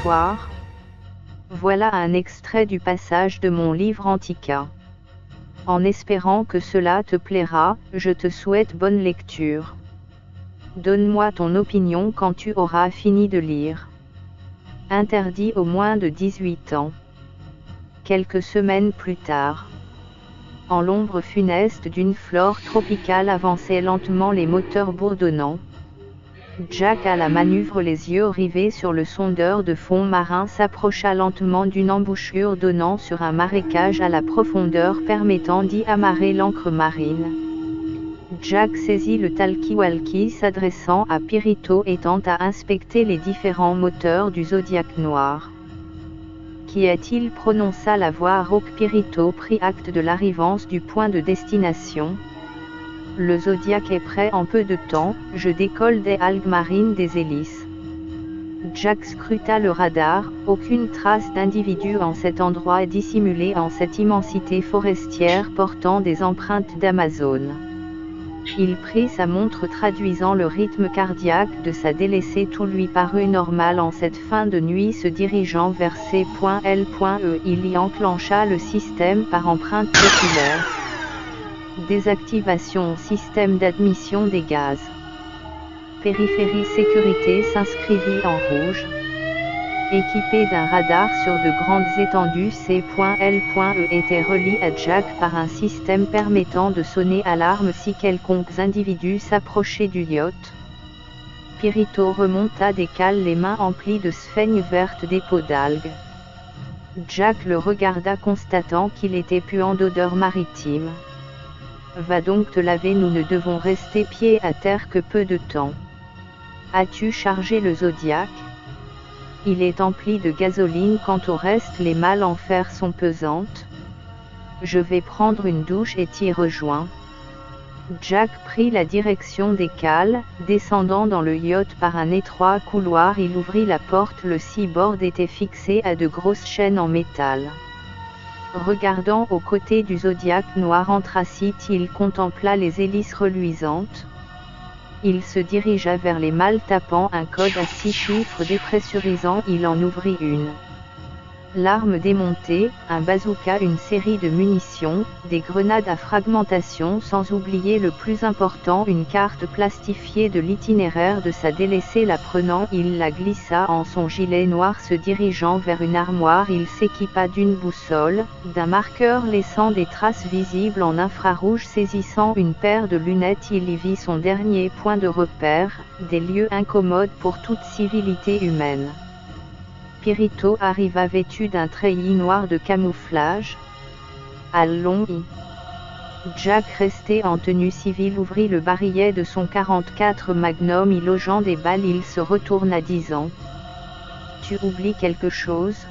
soir. Voilà un extrait du passage de mon livre Antica. En espérant que cela te plaira, je te souhaite bonne lecture. Donne-moi ton opinion quand tu auras fini de lire. Interdit aux moins de 18 ans. Quelques semaines plus tard. En l'ombre funeste d'une flore tropicale avançaient lentement les moteurs bourdonnants. Jack à la manœuvre, les yeux rivés sur le sondeur de fond marin, s'approcha lentement d'une embouchure donnant sur un marécage à la profondeur permettant d'y amarrer l'ancre marine. Jack saisit le talkie-walkie s'adressant à Pirito et tenta inspecter les différents moteurs du Zodiac noir. Qu'y a-t-il, prononça la voix rauque. Pirito prit acte de l'arrivance du point de destination. Le Zodiac est prêt en peu de temps, je décolle des algues marines des hélices. Jack scruta le radar, aucune trace d'individu en cet endroit dissimulé en cette immensité forestière portant des empreintes d'Amazone. Il prit sa montre traduisant le rythme cardiaque de sa délaissée, tout lui parut normal en cette fin de nuit. Se dirigeant vers C.L.E, il y enclencha le système par empreinte oculaire. Désactivation système d'admission des gaz. Périphérie sécurité s'inscrivit en rouge. Équipé d'un radar sur de grandes étendues, C.L.E était relié à Jack par un système permettant de sonner alarme si quelconques individus s'approchaient du yacht. Pirito remonta des cales, les mains emplies de sphènes vertes des pots d'algues. Jack le regarda, constatant qu'il était puant d'odeur maritime. Va donc te laver, nous ne devons rester pieds à terre que peu de temps. As-tu chargé le Zodiac? Il est empli de gasoline, quant au reste les malles en fer sont pesantes. Je vais prendre une douche et t'y rejoins. Jack prit la direction des cales, descendant dans le yacht par un étroit couloir. Il ouvrit la porte, le sea-board était fixé à de grosses chaînes en métal. Regardant aux côtés du Zodiac noir anthracite, il contempla les hélices reluisantes. Il se dirigea vers les malles, tapant un code à 6 chiffres dépressurisant. Il en ouvrit une. L'arme démontée, un bazooka, une série de munitions, des grenades à fragmentation, sans oublier le plus important, une carte plastifiée de l'itinéraire de sa délaissée. La prenant, il la glissa en son gilet noir. Se dirigeant vers une armoire, il s'équipa d'une boussole, d'un marqueur laissant des traces visibles en infrarouge. Saisissant une paire de lunettes, il y vit son dernier point de repère, des lieux incommodes pour toute civilité humaine. Pirito arriva vêtu d'un treillis noir de camouflage. Allons. Jack, resté en tenue civile, ouvrit le barillet de son 44 Magnum, y logeant des balles. Il se retourna, disant: Tu oublies quelque chose?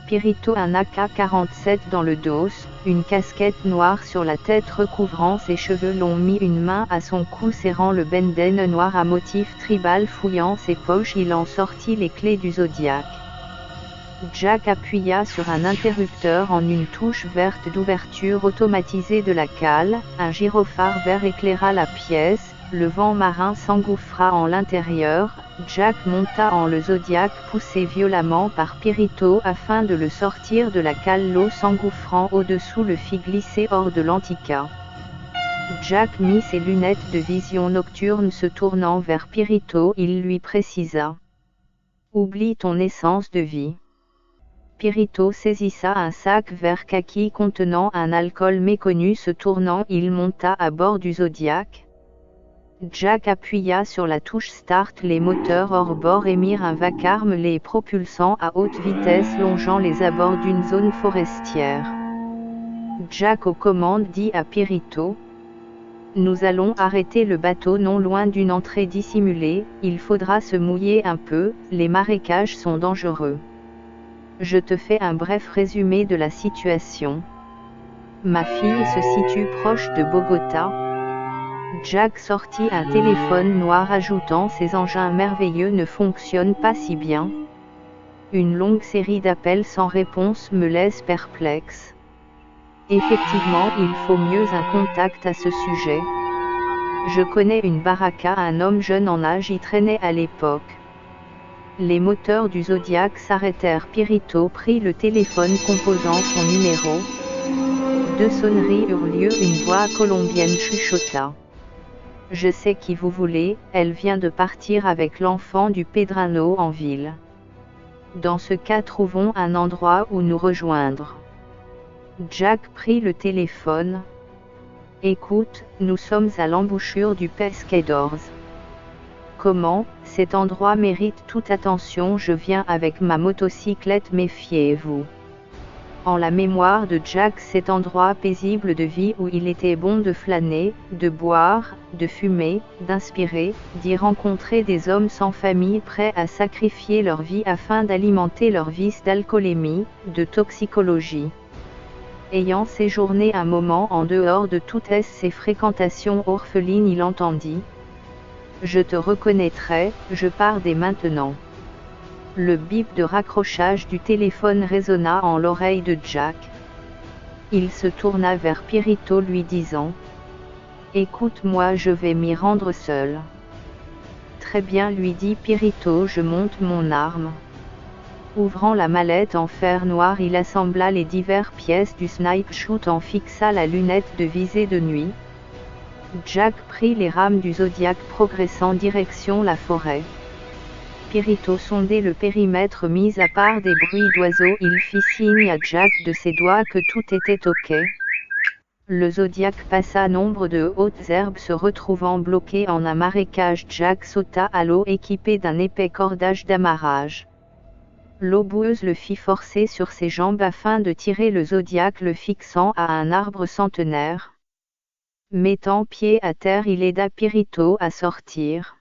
Pirito, un AK-47 dans le dos, une casquette noire sur la tête recouvrant ses cheveux longs, mit une main à son cou serrant le benden noir à motif tribal. Fouillant ses poches, il en sortit les clés du Zodiac. Jack appuya sur un interrupteur en une touche verte d'ouverture automatisée de la cale, un gyrophare vert éclaira la pièce, le vent marin s'engouffra en l'intérieur. Jack monta en le Zodiac, poussé violemment par Pirito afin de le sortir de la cale. L'eau s'engouffrant au-dessous le fit glisser hors de l'Antica. Jack mit ses lunettes de vision nocturne. Se tournant vers Pirito, il lui précisa: Oublie ton essence de vie. Pirito saisissa un sac vert kaki contenant un alcool méconnu. Se tournant, il monta à bord du Zodiac. Jack appuya sur la touche Start. Les moteurs hors bord émirent un vacarme, les propulsant à haute vitesse longeant les abords d'une zone forestière. Jack aux commandes dit à Pirito: Nous allons arrêter le bateau non loin d'une entrée dissimulée, il faudra se mouiller un peu, les marécages sont dangereux. Je te fais un bref résumé de la situation. Ma fille se situe proche de Bogota. Jack sortit un téléphone noir ajoutant: Ces engins merveilleux ne fonctionnent pas si bien. Une longue série d'appels sans réponse me laisse perplexe. Effectivement, il faut mieux un contact à ce sujet. Je connais une baraka, un homme jeune en âge y traînait à l'époque. Les moteurs du Zodiac s'arrêtèrent. Pirito prit le téléphone composant son numéro. Deux sonneries eurent lieu. Une voix colombienne chuchota. « Je sais qui vous voulez, elle vient de partir avec l'enfant du Pedrano en ville. Dans ce cas, trouvons un endroit où nous rejoindre. » Jack prit le téléphone. « Écoute, nous sommes à l'embouchure du Pescadores. Comment, cet endroit mérite toute attention. Je viens avec ma motocyclette, méfiez-vous. » En la mémoire de Jack, cet endroit paisible de vie où il était bon de flâner, de boire, de fumer, d'inspirer, d'y rencontrer des hommes sans famille prêts à sacrifier leur vie afin d'alimenter leur vice d'alcoolémie, de toxicologie. Ayant séjourné un moment en dehors de toutes ces fréquentations orphelines, il entendit : « Je te reconnaîtrai, je pars dès maintenant. » Le bip de raccrochage du téléphone résonna en l'oreille de Jack. Il se tourna vers Pirito lui disant : « Écoute-moi, je vais m'y rendre seul. » Très bien, lui dit Pirito, je monte mon arme. Ouvrant la mallette en fer noir, il assembla les diverses pièces du snipe shoot en fixa la lunette de visée de nuit. Jack prit les rames du Zodiac progressant direction la forêt. Pirito sondait le périmètre. Mis à part des bruits d'oiseaux, il fit signe à Jack de ses doigts que tout était ok. Le Zodiac passa nombre de hautes herbes. Se retrouvant bloqué en un marécage, Jack sauta à l'eau équipé d'un épais cordage d'amarrage. L'eau boueuse le fit forcer sur ses jambes afin de tirer le Zodiac, le fixant à un arbre centenaire. Mettant pied à terre, il aida Pirito à sortir.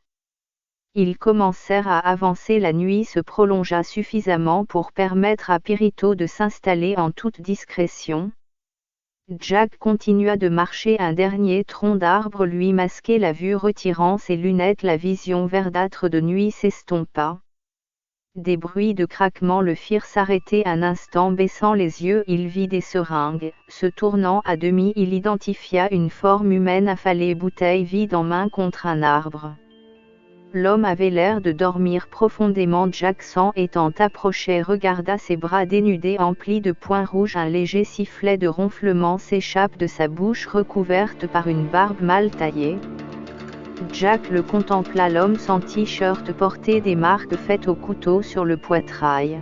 Ils commencèrent à avancer. La nuit se prolongea suffisamment pour permettre à Pirito de s'installer en toute discrétion. Jack continua de marcher. Un dernier tronc d'arbre lui masquait la vue. Retirant ses lunettes, la vision verdâtre de nuit s'estompa. Des bruits de craquement le firent s'arrêter un instant. Baissant les yeux, il vit des seringues. Se tournant à demi, il identifia une forme humaine affalée, bouteille vide en main contre un arbre. L'homme avait l'air de dormir profondément. Jack, s'en étant approché, regarda ses bras dénudés emplis de points rouges. Un léger sifflet de ronflement s'échappe de sa bouche recouverte par une barbe mal taillée. Jack le contempla. L'homme sans t-shirt portait des marques faites au couteau sur le poitrail.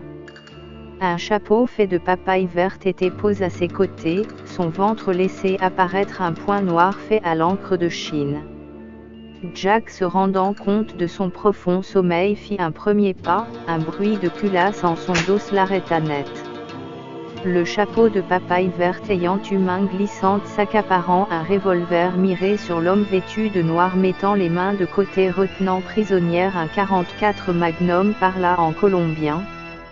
Un chapeau fait de papaye verte était posé à ses côtés, son ventre laissait apparaître un point noir fait à l'encre de Chine. Jack, se rendant compte de son profond sommeil, fit un premier pas. Un bruit de culasse en son dos l'arrêta net. Le chapeau de papaye verte ayant une main glissante s'accaparant un revolver miré sur l'homme vêtu de noir, mettant les mains de côté, retenant prisonnière un 44 Magnum, parla en colombien.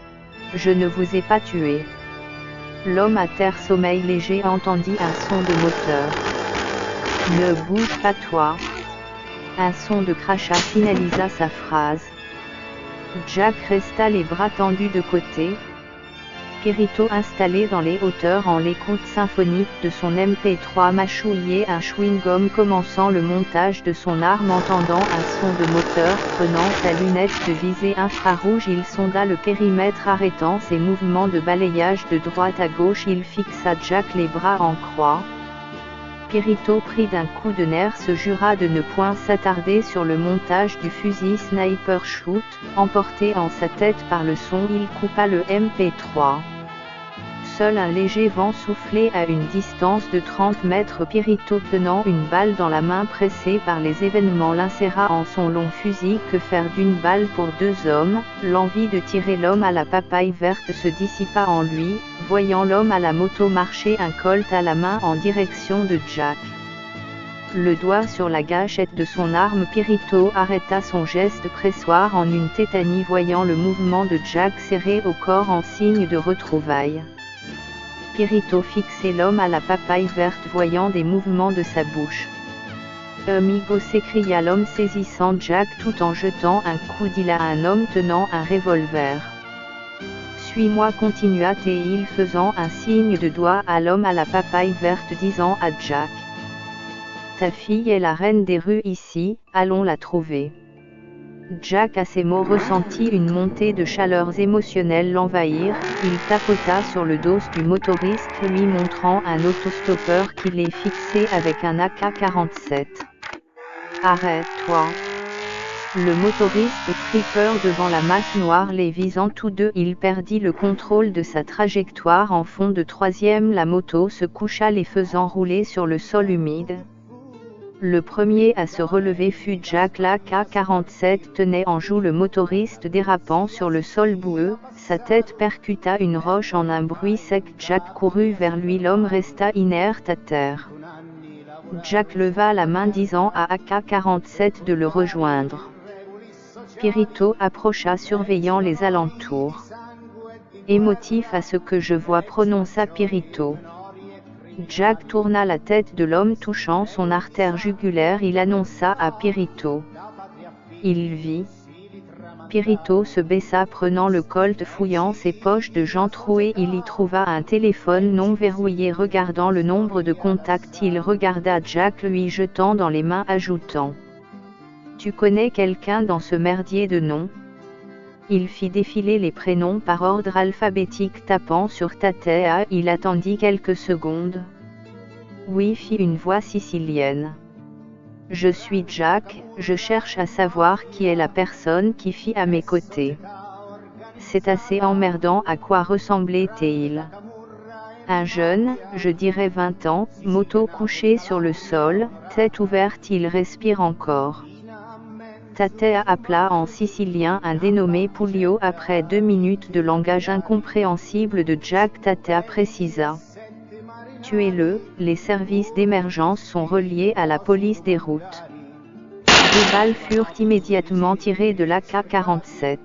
« Je ne vous ai pas tué. » L'homme à terre, sommeil léger, entendit un son de moteur. « Ne bouge pas, toi. » Un son de crachat finalisa sa phrase. Jack resta les bras tendus de côté. Pirito, installé dans les hauteurs en l'écoute symphonique de son MP3, mâchouillait un chewing-gum, commençant le montage de son arme. Entendant un son de moteur, prenant sa lunette de visée infrarouge, il sonda le périmètre. Arrêtant ses mouvements de balayage de droite à gauche, il fixa Jack les bras en croix. Pirito, pris d'un coup de nerfs, se jura de ne point s'attarder sur le montage du fusil sniper shoot. Emporté en sa tête par le son, il coupa le MP3. Seul un léger vent soufflait à une distance de 30 mètres. Pirito, tenant une balle dans la main, pressé par les événements, l'inséra en son long fusil. Que faire d'une balle pour deux hommes? L'envie de tirer l'homme à la papaye verte se dissipa en lui, voyant l'homme à la moto marcher, un colt à la main, en direction de Jack. Le doigt sur la gâchette de son arme, Pirito arrêta son geste pressoir en une tétanie, voyant le mouvement de Jack serré au corps en signe de retrouvailles. Pirito fixait l'homme à la papaye verte, voyant des mouvements de sa bouche. « Amigo » s'écria l'homme, saisissant Jack tout en jetant un coup d'île à un homme tenant un revolver. « Suis-moi » continua-t-il, faisant un signe de doigt à l'homme à la papaye verte, disant à Jack : « Ta fille est la reine des rues ici, allons la trouver. » Jack à ces mots ressentit une montée de chaleurs émotionnelles l'envahir, il tapota sur le dos du motoriste lui montrant un autostoppeur qui les fixait avec un AK-47. « Arrête-toi !» Le motoriste prit peur devant la masse noire les visant tous deux. Il perdit le contrôle de sa trajectoire en fond de troisième. La moto se coucha les faisant rouler sur le sol humide. Le premier à se relever fut Jack. L'AK-47 tenait en joue le motoriste dérapant sur le sol boueux, sa tête percuta une roche en un bruit sec. Jack courut vers lui, l'homme resta inerte à terre. Jack leva la main disant à AK-47 de le rejoindre. Pirito approcha surveillant les alentours. Émotif à ce que je vois, prononça Pirito. Jack tourna la tête de l'homme touchant son artère jugulaire. Il annonça à Pirito. Il vit. Pirito se baissa prenant le colt, fouillant ses poches de gens trouées. Il y trouva un téléphone non verrouillé. Regardant le nombre de contacts, il regarda Jack lui jetant dans les mains ajoutant. Tu connais quelqu'un dans ce merdier de nom? Il fit défiler les prénoms par ordre alphabétique tapant sur Tatea. Il attendit quelques secondes. Oui, fit une voix sicilienne. Je suis Jack, je cherche à savoir qui est la personne qui fit à mes côtés. C'est assez emmerdant. À quoi ressemblait-il? Un jeune, je dirais 20 ans, moto couché sur le sol, tête ouverte. Il respire encore. Tatea appela en sicilien un dénommé Puglio. Après 2 minutes de langage incompréhensible de Jack, Tatea précisa. Tuez-le, les services d'émergence sont reliés à la police des routes. 2 balles furent immédiatement tirées de l'AK-47.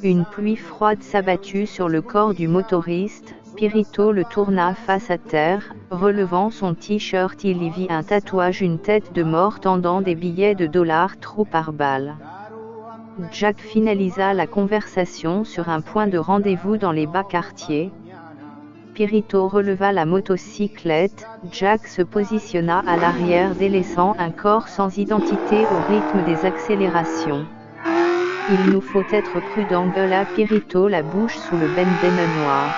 Une pluie froide s'abattit sur le corps du motoriste. Pirito le tourna face à terre, relevant son t-shirt. Il y vit un tatouage, une tête de mort tendant des billets de $, trous par balle. Jack finalisa la conversation sur un point de rendez-vous dans les bas quartiers. Pirito releva la motocyclette. Jack se positionna à l'arrière délaissant un corps sans identité au rythme des accélérations. Il nous faut être prudents, gueula Pirito, la bouche sous le bandana noir.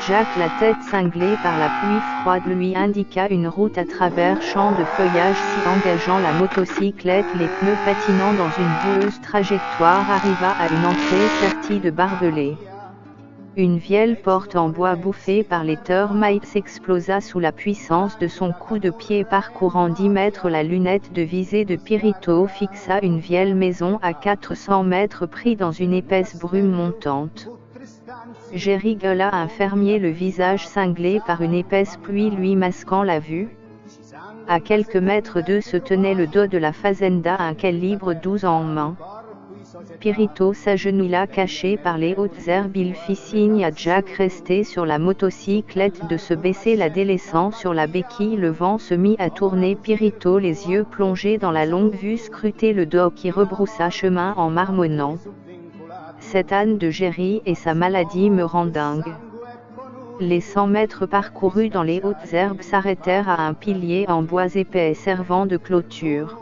Jack, la tête cinglée par la pluie froide, lui indiqua une route à travers champs de feuillage s'y engageant la motocyclette. Les pneus patinant dans une boueuse trajectoire, arriva à une entrée sertie de barbelés. Une vieille porte en bois bouffée par les termites explosa sous la puissance de son coup de pied. Parcourant 10 mètres, la lunette de visée de Pirito fixa une vieille maison à 400 mètres pris dans une épaisse brume montante. Jerry gueula un fermier, le visage cinglé par une épaisse pluie lui masquant la vue. À quelques mètres d'eux se tenait le dos de la fazenda, un calibre 12 en main. Pirito s'agenouilla caché par les hautes herbes. Il fit signe à Jack resté sur la motocyclette de se baisser, la délaissant sur la béquille. Le vent se mit à tourner. Pirito, les yeux plongés dans la longue vue, scrutait le dos qui rebroussa chemin en marmonnant. Cette âne de Jerry et sa maladie me rend dingue. Les 100 mètres parcourus dans les hautes herbes s'arrêtèrent à un pilier en bois épais servant de clôture.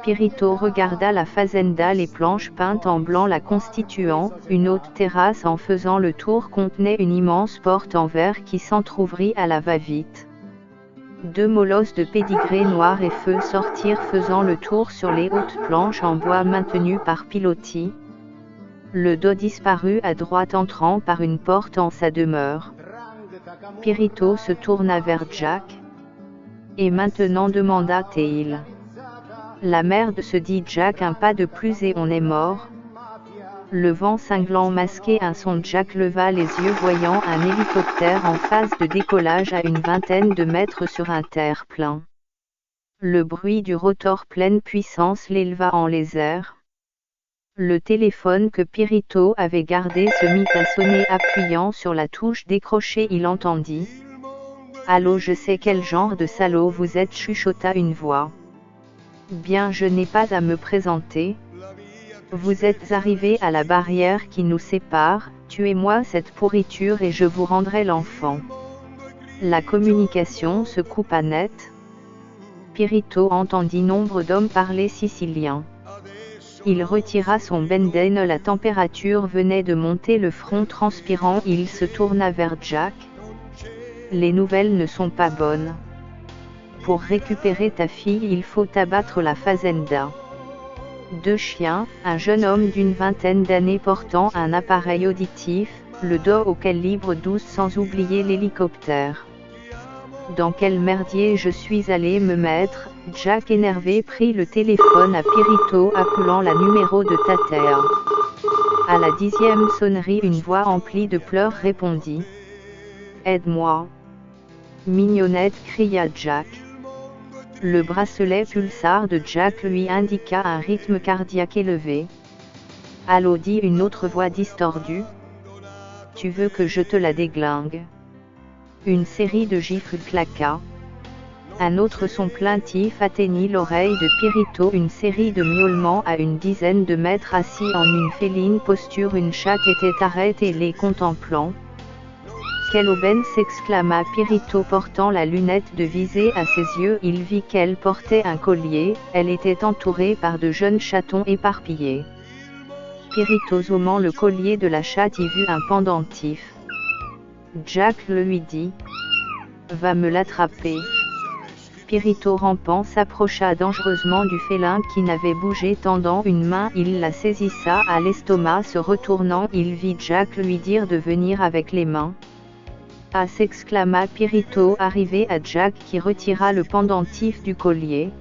Pirito regarda la fazenda, les planches peintes en blanc la constituant. Une haute terrasse en faisant le tour contenait une immense porte en verre qui s'entr'ouvrit à la va-vite. 2 molosses de pédigré noir et feu sortirent faisant le tour sur les hautes planches en bois maintenues par pilotis. Le dos disparut à droite entrant par une porte en sa demeure. Pirito se tourna vers Jack. Et maintenant, demanda-t-il. La merde, se dit Jack, un pas de plus et on est mort. Le vent cinglant masquait un son. Jack leva les yeux voyant un hélicoptère en phase de décollage à une vingtaine de mètres sur un terre-plein. Le bruit du rotor pleine puissance l'éleva en les airs. Le téléphone que Pirito avait gardé se mit à sonner. Appuyant sur la touche décrochée, il entendit. « Allô, je sais quel genre de salaud vous êtes, chuchota une voix. Bien, je n'ai pas à me présenter. Vous êtes arrivé à la barrière qui nous sépare, tuez-moi cette pourriture et je vous rendrai l'enfant. » La communication se coupa net. Pirito entendit nombre d'hommes parler sicilien. Il retira son benden, la température venait de monter, le front transpirant, il se tourna vers Jack. Les nouvelles ne sont pas bonnes. Pour récupérer ta fille, il faut abattre la fazenda. 2 chiens, un jeune homme d'une vingtaine d'années portant un appareil auditif, le dos au calibre 12 sans oublier l'hélicoptère. Dans quel merdier je suis allé me mettre? Jack énervé prit le téléphone à Pirito appelant la numéro de Tater. À la 10e sonnerie, une voix emplie de pleurs répondit. « Aide-moi !» Mignonnette, cria Jack. Le bracelet pulsar de Jack lui indiqua un rythme cardiaque élevé. « Allô, dit une autre voix distordue. Tu veux que je te la déglingue? » Une série de gifles claqua. Un autre son plaintif atteignit l'oreille de Pirito, une série de miaulements à une dizaine de mètres. Assis en une féline posture, une chatte était arrêtée les contemplant. « Quelle aubaine !» s'exclama Pirito portant la lunette de visée à ses yeux. Il vit qu'elle portait un collier, elle était entourée par de jeunes chatons éparpillés. Pirito zoomant le collier de la chatte y vit un pendentif. Jack le lui dit. « Va me l'attraper. » Pirito rampant s'approcha dangereusement du félin qui n'avait bougé, tendant une main, il la saisissa à l'estomac. Se retournant, il vit Jack lui dire de venir avec les mains. « Ah !» s'exclama Pirito, arrivé à Jack qui retira le pendentif du collier.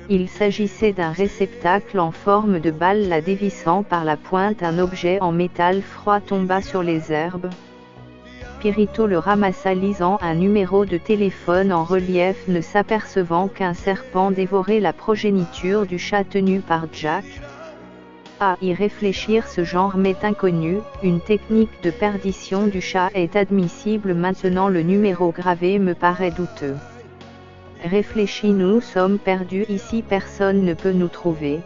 Il s'agissait d'un réceptacle en forme de balle. La dévissant par la pointe, un objet en métal froid tomba sur les herbes. Pirito le ramassa, lisant un numéro de téléphone en relief, ne s'apercevant qu'un serpent dévorait la progéniture du chat tenu par Jack. À y réfléchir, ce genre m'est inconnu, une technique de perdition du chat est admissible. Maintenant le numéro gravé me paraît douteux. Réfléchis, nous sommes perdus ici, personne ne peut nous trouver.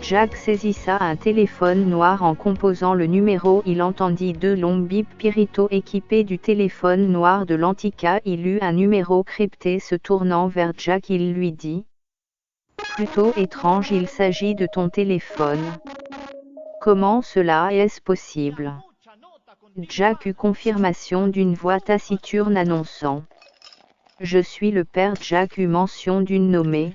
Jack saisissa un téléphone noir. En composant le numéro, il entendit 2 longs bips. Pirito, équipé du téléphone noir de l'Antica, il lut un numéro crypté. Se tournant vers Jack, il lui dit. Plutôt étrange, il s'agit de ton téléphone. Comment cela est-ce possible? Jack eut confirmation d'une voix taciturne annonçant. Je suis le père. Jack eut mention d'une nommée.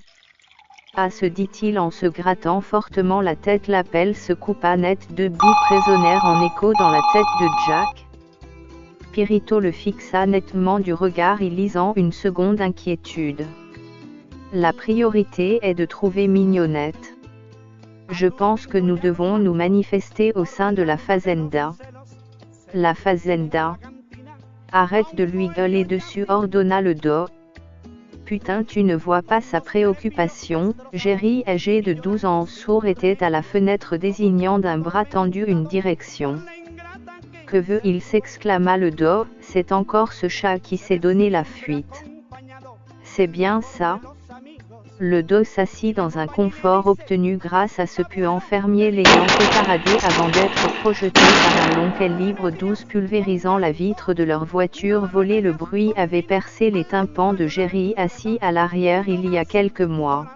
Ah, se dit-il en se grattant fortement la tête. L'appel se coupa net. 2 bips résonnèrent en écho dans la tête de Jack. Pirito le fixa nettement du regard, y lisant une seconde inquiétude. La priorité est de trouver Mignonnette. Je pense que nous devons nous manifester au sein de la fazenda. La fazenda. Arrête de lui gueuler dessus, ordonna le dos. Putain, tu ne vois pas sa préoccupation? Jerry, âgé de 12 ans, sourd, était à la fenêtre désignant d'un bras tendu une direction. Que veut-il? s'exclama le dos. C'est encore ce chat qui s'est donné la fuite. C'est bien ça? Le dos s'assit dans un confort obtenu grâce à ce puant fermier l'ayant pétaradé avant d'être projeté par un long calibre 12 pulvérisant la vitre de leur voiture volée. Le bruit avait percé les tympans de Jerry, assis à l'arrière il y a quelques mois.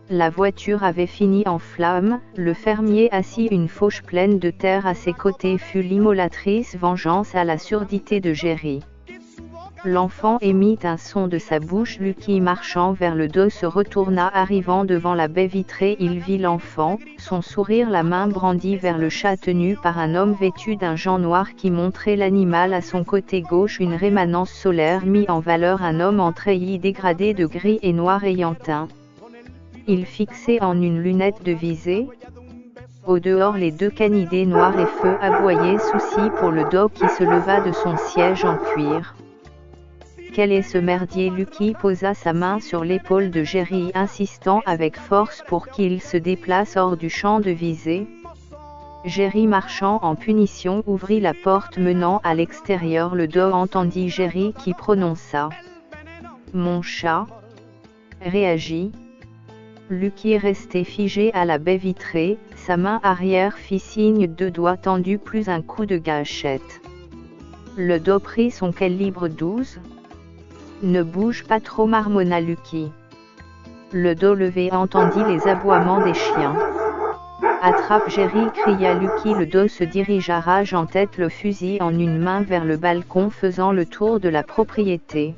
La voiture avait fini en flammes, le fermier assis, une fauche pleine de terre à ses côtés, fut l'immolatrice vengeance à la surdité de Jerry. L'enfant émit un son de sa bouche. Lucky, marchant vers le dos, se retourna. Arrivant devant la baie vitrée, il vit l'enfant, son sourire, la main brandie vers le chat tenu par un homme vêtu d'un gant noir qui montrait l'animal à son côté gauche. Une rémanence solaire mit en valeur un homme en treillis dégradé de gris et noir ayant teint. Il fixait en une lunette de visée. Au dehors, les 2 canidés noirs et feu aboyaient. Souci pour le dos qui se leva de son siège en cuir. Quel est ce merdier? Lucky posa sa main sur l'épaule de Jerry, insistant avec force pour qu'il se déplace hors du champ de visée. Jerry, marchant en punition, ouvrit la porte menant à l'extérieur. Le dos entendit Jerry qui prononça. Mon chat réagit. Lucky restait figé à la baie vitrée, sa main arrière fit signe, 2 doigts tendus plus un coup de gâchette. Le dos prit son calibre 12. Ne bouge pas trop, marmonna Lucky. Le dos levé entendit les aboiements des chiens. Attrape Jerry, cria Lucky. Le dos se dirigea rage en tête, le fusil en une main, vers le balcon, faisant le tour de la propriété.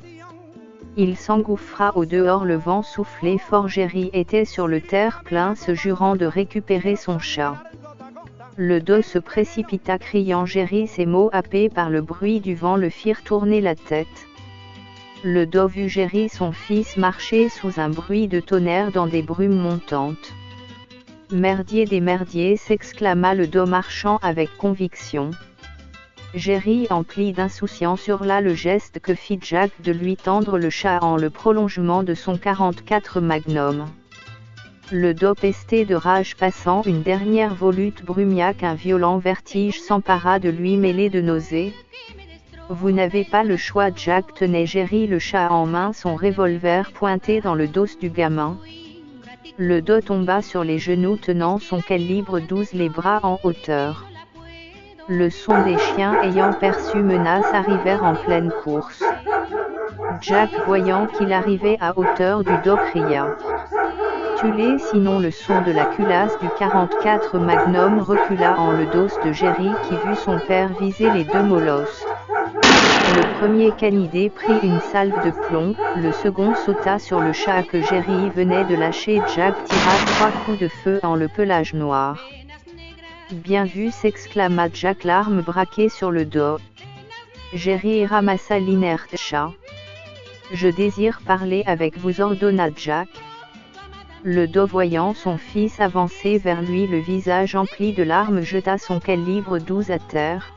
Il s'engouffra au dehors, le vent soufflait fort. Jerry était sur le terre-plein, se jurant de récupérer son chat. Le dos se précipita, criant Jerry. Ces mots, happés par le bruit du vent, le firent tourner la tête. Le dos vit Jerry, son fils, marcher sous un bruit de tonnerre dans des brumes montantes. Merdier des merdiers, s'exclama le dos, marchant avec conviction. Jerry, empli d'insouciance, hurla. Le geste que fit Jack de lui tendre le chat en le prolongement de son 44 Magnum. Le dos, pesté de rage, passant une dernière volute brumiaque, un violent vertige s'empara de lui, mêlé de nausées. Vous n'avez pas le choix. Jack tenait Jerry, le chat en main, son revolver pointé dans le dos du gamin. Le dos tomba sur les genoux, tenant son calibre 12, les bras en hauteur. Le son des chiens, ayant perçu menace, arrivèrent en pleine course. Jack, voyant qu'il arrivait à hauteur du dos, cria « Tue-les, sinon !» Le son de la culasse du 44 Magnum recula en le dos de Jerry, qui vit son père viser les deux molosses. Le premier canidé prit une salve de plomb, le second sauta sur le chat que Jerry venait de lâcher. Jack tira 3 coups de feu en le pelage noir. Bien vu, s'exclama Jack, l'arme braquée sur le dos. Jerry ramassa l'inerte chat. Je désire parler avec vous, ordonna Jack. Le dos, voyant son fils avancer vers lui, le visage empli de larmes, jeta son calibre 12 à terre.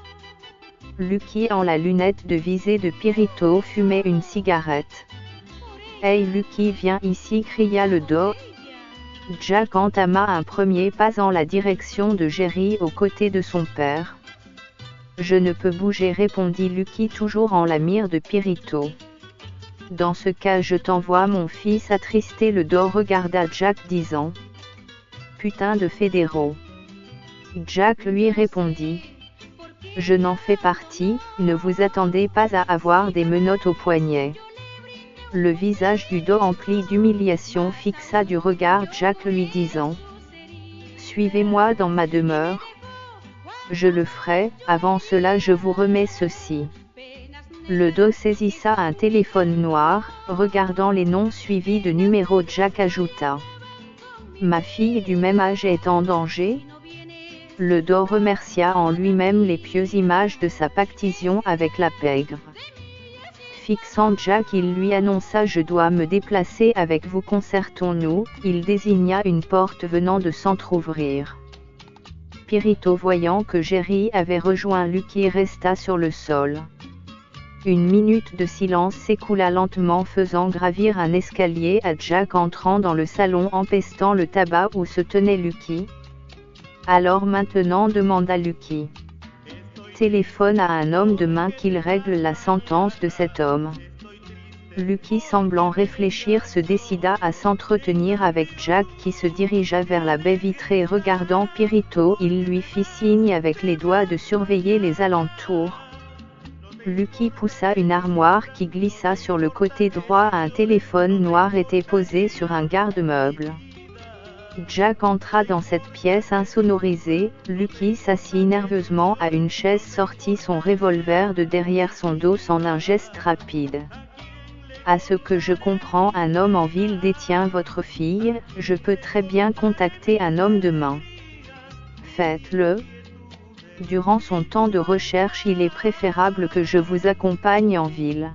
Lucky, en la lunette de visée de Pirito, fumait une cigarette. « Hey Lucky, viens ici !» cria le dos. Jack entama un premier pas en la direction de Jerry, aux côtés de son père. « Je ne peux bouger, répondit Lucky, toujours en la mire de Pirito. « Dans ce cas, je t'envoie mon fils. » Attristé, le dos regarda Jack, disant « Putain de fédéraux !» Jack lui répondit « Je n'en fais partie, ne vous attendez pas à avoir des menottes aux poignets. » Le visage du dos empli d'humiliation fixa du regard Jack, lui disant « Suivez-moi dans ma demeure. Je le ferai, avant cela je vous remets ceci. » Le dos saisissa un téléphone noir, regardant les noms suivis de numéros. Jack ajouta « Ma fille du même âge est en danger ?» Le dos remercia en lui-même les pieuses images de sa pactision avec la pègre. Fixant Jack, il lui annonça « Je dois me déplacer avec vous, concertons-nous ?» Il désigna une porte venant de s'entr'ouvrir. Pirito, voyant que Jerry avait rejoint Lucky, resta sur le sol. Une minute de silence s'écoula lentement, faisant gravir un escalier à Jack, entrant dans le salon empestant le tabac où se tenait Lucky. Alors maintenant, demanda Lucky. Téléphone à un homme de main qu'il règle la sentence de cet homme. Lucky, semblant réfléchir, se décida à s'entretenir avec Jack, qui se dirigea vers la baie vitrée. Regardant Pirito, il lui fit signe avec les doigts de surveiller les alentours. Lucky poussa une armoire qui glissa sur le côté droit. Un téléphone noir était posé sur un garde-meuble. Jack entra dans cette pièce insonorisée. Lucky s'assit nerveusement à une chaise, sortit son revolver de derrière son dos en un geste rapide. À ce que je comprends, un homme en ville détient votre fille. Je peux très bien contacter un homme de main. Faites-le. Durant son temps de recherche, il est préférable que je vous accompagne en ville.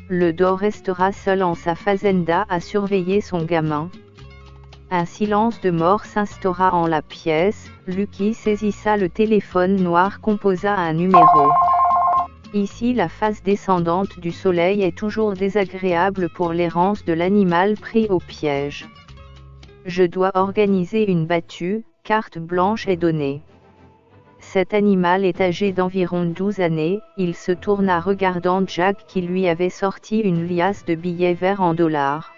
Le dos restera seul en sa fazenda à surveiller son gamin. Un silence de mort s'instaura en la pièce. Lucky saisissa le téléphone noir, composa un numéro. Ici, la phase descendante du soleil est toujours désagréable pour l'errance de l'animal pris au piège. Je dois organiser une battue, carte blanche est donnée. Cet animal est âgé d'environ 12 années, il se tourna regardant Jack qui lui avait sorti une liasse de billets verts en dollars.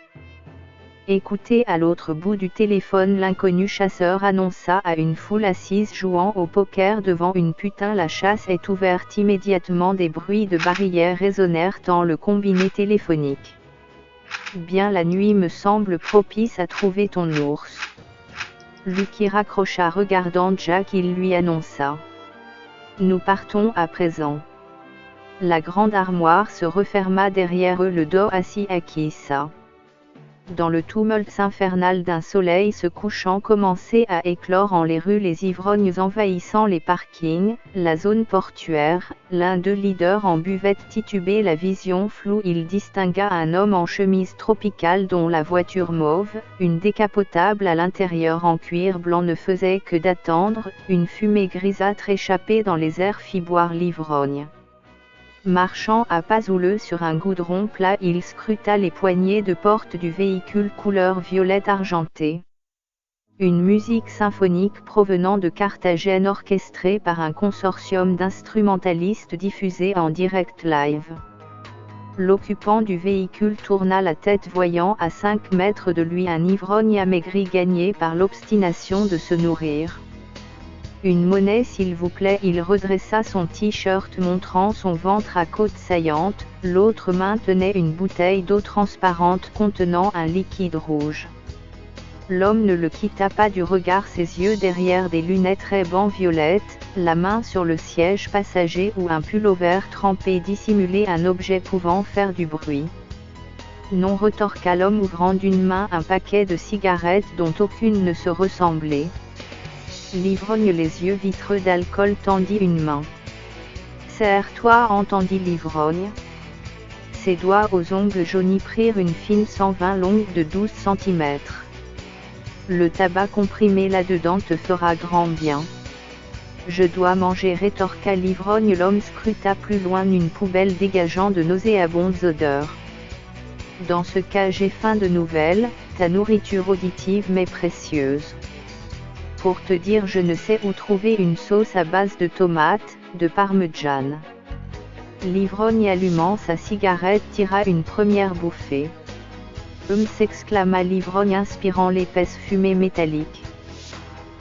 Écoutez, à l'autre bout du téléphone, l'inconnu chasseur annonça à une foule assise jouant au poker devant une putain. La chasse est ouverte. Immédiatement des bruits de barrières résonnèrent dans le combiné téléphonique. Bien, la nuit me semble propice à trouver ton ours. Lucky raccrocha, regardant Jack. Il lui annonça: nous partons à présent. La grande armoire se referma derrière eux, le dos assis acquiesça. Dans le tumulte infernal d'un soleil se couchant commençait à éclore en les rues, les ivrognes envahissant les parkings, la zone portuaire. L'un d'eux, leader en buvette, titubait, la vision floue. Il distingua un homme en chemise tropicale dont la voiture mauve, une décapotable à l'intérieur en cuir blanc, ne faisait que d'attendre. Une fumée grisâtre échappée dans les airs fit boire l'ivrogne. Marchant à pas houleux sur un goudron plat, il scruta les poignées de porte du véhicule couleur violette argentée. Une musique symphonique provenant de Carthagène, orchestrée par un consortium d'instrumentalistes, diffusée en direct live. L'occupant du véhicule tourna la tête, voyant à 5 mètres de lui un ivrogne amaigri gagné par l'obstination de se nourrir. Une monnaie, s'il vous plaît. Il redressa son t-shirt, montrant son ventre à côte saillante. L'autre main tenait une bouteille d'eau transparente contenant un liquide rouge. L'homme ne le quitta pas du regard, ses yeux derrière des lunettes Ray-Ban violettes, la main sur le siège passager où un pullover trempé dissimulait un objet pouvant faire du bruit. Non, retorqua l'homme, ouvrant d'une main un paquet de cigarettes dont aucune ne se ressemblait. L'ivrogne, les yeux vitreux d'alcool, tendit une main. Serre-toi, entendit l'ivrogne. Ses doigts aux ongles jaunis prirent une fine 120 longue de 12 cm. Le tabac comprimé là-dedans te fera grand bien. Je dois manger, rétorqua l'ivrogne. L'homme scruta plus loin une poubelle dégageant de nauséabondes odeurs. Dans ce cas, j'ai faim de nouvelles, ta nourriture auditive m'est précieuse. Pour te dire, je ne sais où trouver une sauce à base de tomates, de parmesan. L'ivrogne, allumant sa cigarette, tira une première bouffée. S'exclama l'ivrogne, inspirant l'épaisse fumée métallique.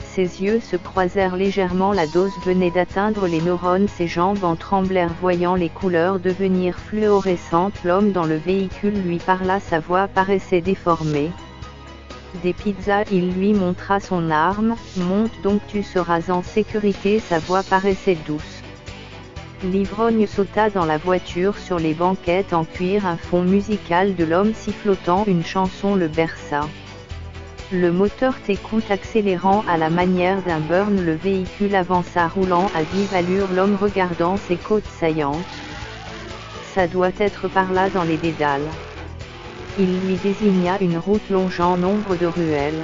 Ses yeux se croisèrent légèrement, la dose venait d'atteindre les neurones, ses jambes en tremblèrent, voyant les couleurs devenir fluorescentes. L'homme dans le véhicule lui parla, sa voix paraissait déformée. Des pizzas, il lui montra son arme. Monte donc, tu seras en sécurité. Sa voix paraissait douce. L'ivrogne sauta dans la voiture. Sur les banquettes en cuir, un fond musical de l'homme sifflotant une chanson le berça. Le moteur t'écoute, accélérant à la manière d'un burn. Le véhicule avança, roulant à vive allure, l'homme regardant ses côtes saillantes. Ça doit être par là, dans les dédales. Il lui désigna une route longeant nombre de ruelles.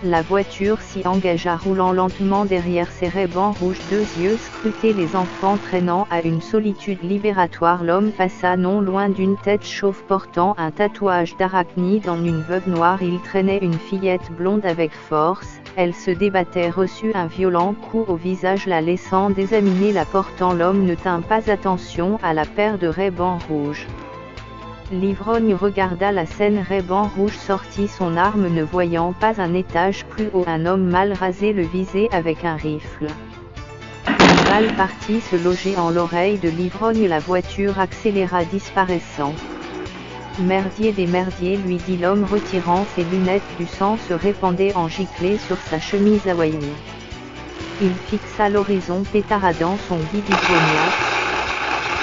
La voiture s'y engagea, roulant lentement derrière ses Ray-Ban rouges. 2 yeux scrutaient les enfants, traînant à une solitude libératoire. L'homme passa non loin d'une tête chauve portant un tatouage d'arachnide en une veuve noire. Il traînait une fillette blonde avec force. Elle se débattait, reçut un violent coup au visage, la laissant désaminé, la portant. L'homme ne tint pas attention à la paire de Ray-Ban rouges. L'ivrogne regarda la scène. Ray-Ban rouge sortit son arme, ne voyant pas un étage plus haut un homme mal rasé le visait avec un rifle. Une balle partit se loger en l'oreille de l'ivrogne. La voiture accéléra, disparaissant. Merdier des merdiers, lui dit l'homme, retirant ses lunettes. Du sang se répandait en giclées sur sa chemise hawaïenne. Il fixa l'horizon, pétaradant son guide ivrognac.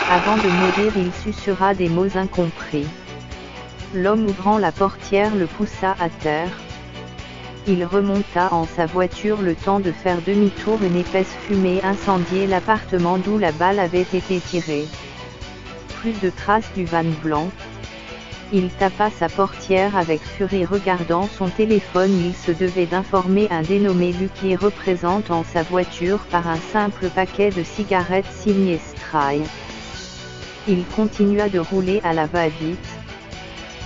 Avant de mourir, il susurra des mots incompris. L'homme, ouvrant la portière, le poussa à terre. Il remonta en sa voiture, le temps de faire demi-tour. Une épaisse fumée incendiait l'appartement d'où la balle avait été tirée. Plus de traces du van blanc. Il tapa sa portière avec furie, regardant son téléphone. Il se devait d'informer un dénommé Lucky, représentant sa voiture par un simple paquet de cigarettes signé Stry. Il continua de rouler à la va-vite.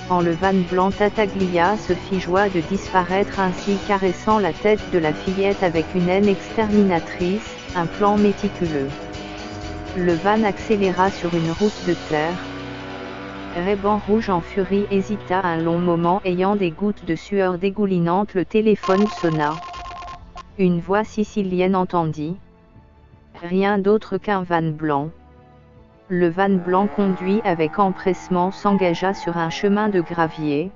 En le van blanc, Tataglia se fit joie de disparaître ainsi, caressant la tête de la fillette avec une haine exterminatrice, un plan méticuleux. Le van accéléra sur une route de terre. Ray-Ban rouge en furie hésita un long moment, ayant des gouttes de sueur dégoulinantes. Le téléphone sonna. Une voix sicilienne entendit. Rien d'autre qu'un van blanc. Le van blanc conduit avec empressement s'engagea sur un chemin de gravier.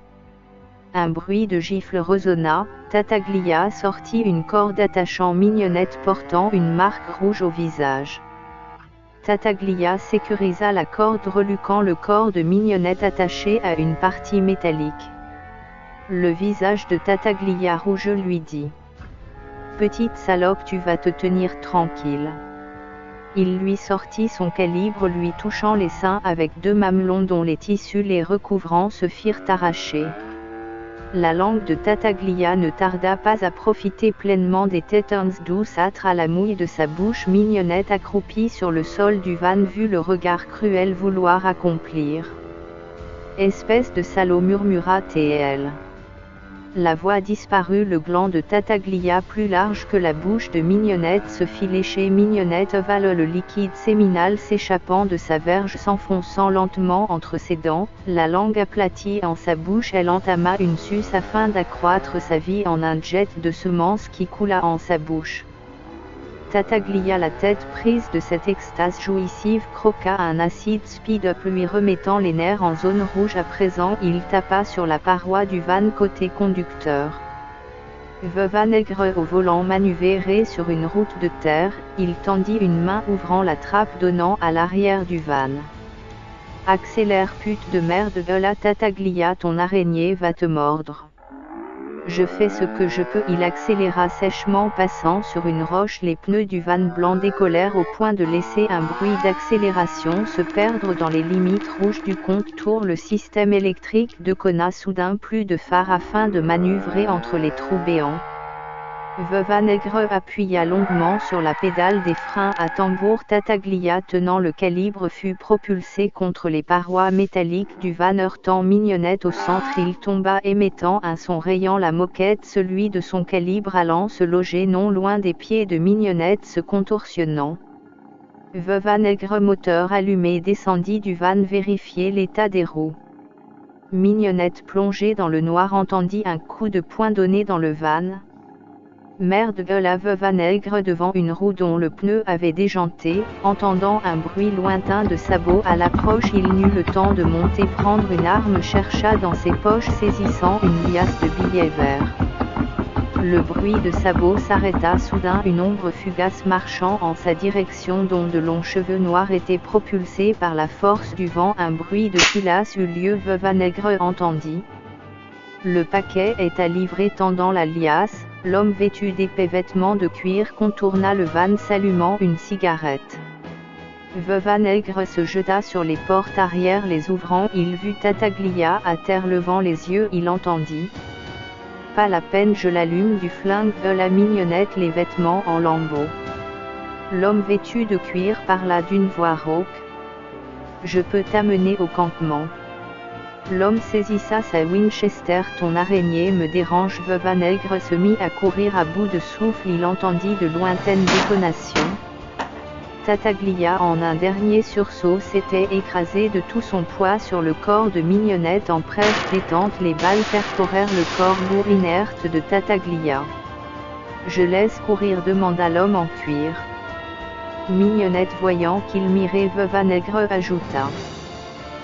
Un bruit de gifles résonna, Tattaglia sortit une corde attachant Mignonnette portant une marque rouge au visage. Tattaglia sécurisa la corde reluquant le corps de Mignonnette attaché à une partie métallique. Le visage de Tattaglia rouge lui dit : « Petite salope, tu vas te tenir tranquille. » Il lui sortit son calibre lui touchant les seins avec 2 mamelons dont les tissus les recouvrant se firent arracher. La langue de Tattaglia ne tarda pas à profiter pleinement des tétons douceâtres à la mouille de sa bouche. Mignonnette accroupie sur le sol du van vut le regard cruel vouloir accomplir. « Espèce de salaud, murmura T.L. La voix disparut, le gland de Tattaglia plus large que la bouche de Mignonnette se fit lécher. Mignonnette avala le liquide séminal s'échappant de sa verge s'enfonçant lentement entre ses dents, la langue aplatie en sa bouche. Elle entama une suce afin d'accroître sa vie en un jet de semence qui coula en sa bouche. Tattaglia, la tête prise de cette extase jouissive, croqua un acide speed-up lui remettant les nerfs en zone rouge. À présent il tapa sur la paroi du van côté conducteur. Veuve Nègre au volant manœuvrait sur une route de terre, il tendit une main ouvrant la trappe donnant à l'arrière du van. « Accélère, pute de merde, gueula Tattaglia, ton araignée va te mordre. » « Je fais ce que je peux. » Il accéléra sèchement, passant sur une roche. Les pneus du van blanc décollèrent au point de laisser un bruit d'accélération se perdre dans les limites rouges du contour. Le système électrique déconna soudain, plus de phare afin de manœuvrer entre les trous béants. Veuve Nègre appuya longuement sur la pédale des freins à tambour. Tattaglia, tenant le calibre, fut propulsé contre les parois métalliques du van, heurtant Mignonnette au centre. Il tomba, émettant un son rayant la moquette, celui de son calibre allant se loger non loin des pieds de Mignonnette, se contorsionnant. Veuve Nègre, moteur allumé, descendit du van vérifier l'état des roues. Mignonnette, plongée dans le noir, entendit un coup de poing donné dans le van. Merde, gueula Veuve Nègre devant une roue dont le pneu avait déjanté. Entendant un bruit lointain de sabots à l'approche, il n'eut le temps de monter, prendre une arme, chercha dans ses poches, saisissant une liasse de billets verts. Le bruit de sabots s'arrêta soudain, une ombre fugace marchant en sa direction dont de longs cheveux noirs étaient propulsés par la force du vent. Un bruit de culasse eut lieu. Veuve Nègre entendit. Le paquet est à livrer, tendant la liasse. L'homme vêtu d'épais vêtements de cuir contourna le van, s'allumant une cigarette. Veuve Nègre se jeta sur les portes arrière, les ouvrant. Il vit Tattaglia à terre, levant les yeux. Il entendit. Pas la peine, je l'allume du flingue, gueula Mignonnette, les vêtements en lambeaux. L'homme vêtu de cuir parla d'une voix rauque. Je peux t'amener au campement. L'homme saisissa sa Winchester. Ton araignée me dérange. Veuve Nègre se mit à courir à bout de souffle. Il entendit de lointaines détonations. Tattaglia, en un dernier sursaut, s'était écrasé de tout son poids sur le corps de Mignonnette en brève détente. Les balles perforèrent le corps lourd inerte de Tattaglia. Je laisse courir, demanda l'homme en cuir. Mignonnette, voyant qu'il mirait Veuve Nègre, ajouta.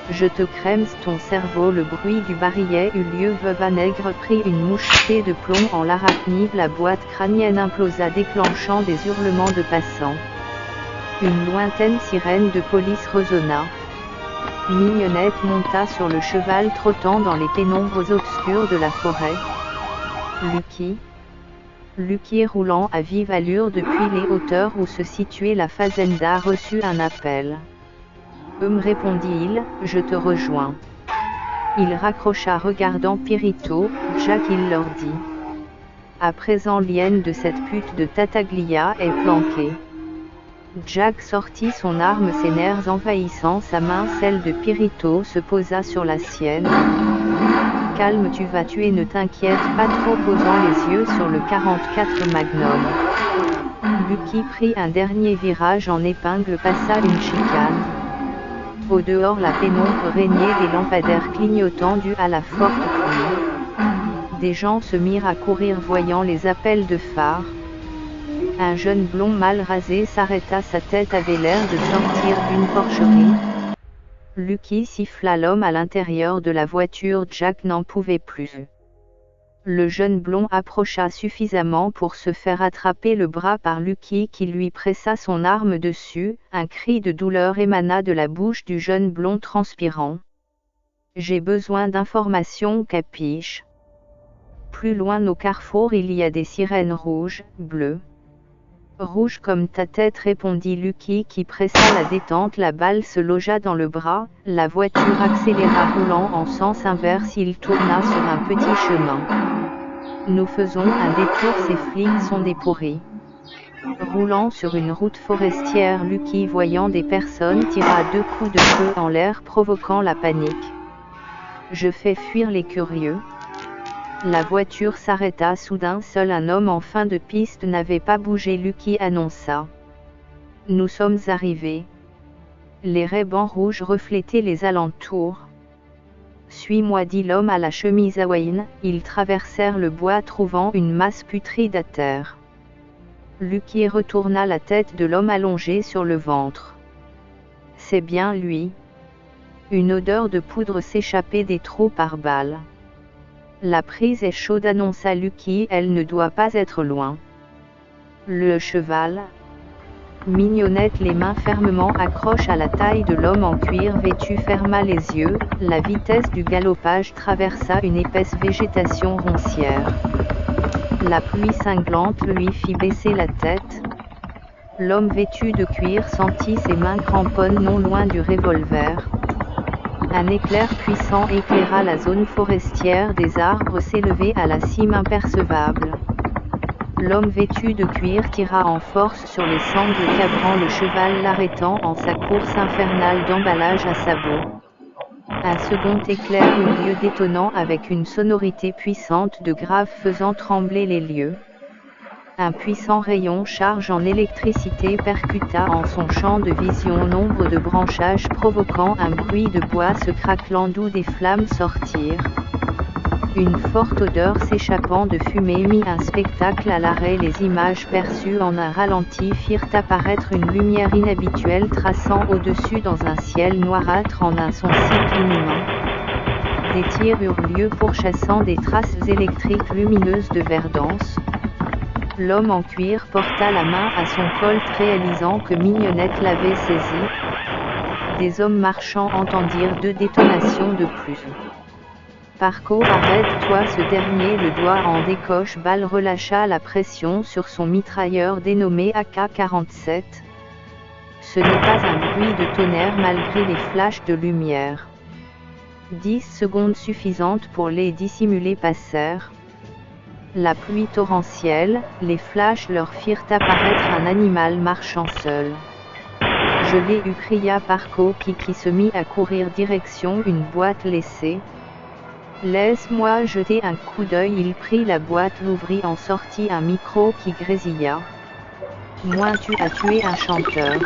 Je te crème ton cerveau. Le bruit du barillet eut lieu. Veuve Nègre prit une mouchetée de plomb en l'arachnide. La boîte crânienne implosa, déclenchant des hurlements de passants. Une lointaine sirène de police résonna. Mignonnette monta sur le cheval, trottant dans les pénombres obscures de la forêt. Lucky, roulant à vive allure depuis les hauteurs où se situait la fazenda, reçut un appel. Répondit-il, je te rejoins. Il raccrocha, regardant Pirito. Jack, il leur dit. À présent l'hyène de cette pute de Tattaglia est planquée. Jack sortit son arme, ses nerfs envahissant sa main. Celle de Pirito se posa sur la sienne. Calme, tu vas tuer, ne t'inquiète pas trop, posant les yeux sur le 44 Magnum. Lucky prit un dernier virage en épingle, passa une chicane. Au dehors, la pénombre régnait, des lampadaires clignotants dus à la forte pluie. Des gens se mirent à courir voyant les appels de phare. Un jeune blond mal rasé s'arrêta, sa tête avait l'air de sortir d'une porcherie. Lucky siffla l'homme à l'intérieur de la voiture, Jack n'en pouvait plus. Le jeune blond approcha suffisamment pour se faire attraper le bras par Lucky qui lui pressa son arme dessus. Un cri de douleur émana de la bouche du jeune blond transpirant. J'ai besoin d'informations, capiche. Plus loin au carrefour il y a des sirènes rouges, bleues. Rouge comme ta tête, répondit Lucky qui pressa la détente. La balle se logea dans le bras, la voiture accéléra roulant en sens inverse, il tourna sur un petit chemin. Nous faisons un détour, ces flics sont des pourris. Roulant sur une route forestière, Lucky, voyant des personnes, tira 2 coups de feu en l'air provoquant la panique. Je fais fuir les curieux. La voiture s'arrêta soudain, seul un homme en fin de piste n'avait pas bougé. Lucky annonça. Nous sommes arrivés. Les rayons rouges reflétaient les alentours. Suis-moi, dit l'homme à la chemise hawaïenne. Ils traversèrent le bois, trouvant une masse putride à terre. Lucky retourna la tête de l'homme allongé sur le ventre. C'est bien lui. Une odeur de poudre s'échappait des trous par balles. La prise est chaude, annonça Lucky, elle ne doit pas être loin. Le cheval. Mignonnette, les mains fermement accroches à la taille de l'homme en cuir vêtu, ferma les yeux. La vitesse du galopage traversa une épaisse végétation roncière. La pluie cinglante lui fit baisser la tête. L'homme vêtu de cuir sentit ses mains cramponnes non loin du revolver. Un éclair puissant éclaira la zone forestière, des arbres s'élevaient à la cime impercevable. L'homme vêtu de cuir tira en force sur les sangles cabrant le cheval, l'arrêtant en sa course infernale d'emballage à sabots. Un second éclair eut lieu, détonnant avec une sonorité puissante de grave faisant trembler les lieux. Un puissant rayon charge en électricité percuta en son champ de vision nombre de branchages, provoquant un bruit de bois se craquelant d'où des flammes sortirent. Une forte odeur s'échappant de fumée mit un spectacle à l'arrêt. Les images perçues en un ralenti firent apparaître une lumière inhabituelle traçant au-dessus dans un ciel noirâtre en un son si clignement. Des tirs eurent lieu pourchassant des traces électriques lumineuses de verdance. L'homme en cuir porta la main à son colt, réalisant que Mignonnette l'avait saisi. Des hommes marchant entendirent 2 détonations de plus. Parco, arrête-toi, ce dernier, le doigt en décoche balle, relâcha la pression sur son mitrailleur dénommé AK-47. Ce n'est pas un bruit de tonnerre malgré les flashs de lumière. 10 secondes suffisantes pour les dissimuler passèrent. La pluie torrentielle, les flashs leur firent apparaître un animal marchant seul. Je l'ai eu, cria Parco qui se mit à courir direction une boîte laissée. Laisse-moi jeter un coup d'œil. Il prit la boîte, l'ouvrit, en sortit un micro qui grésilla. Moins tu as tué un chanteur.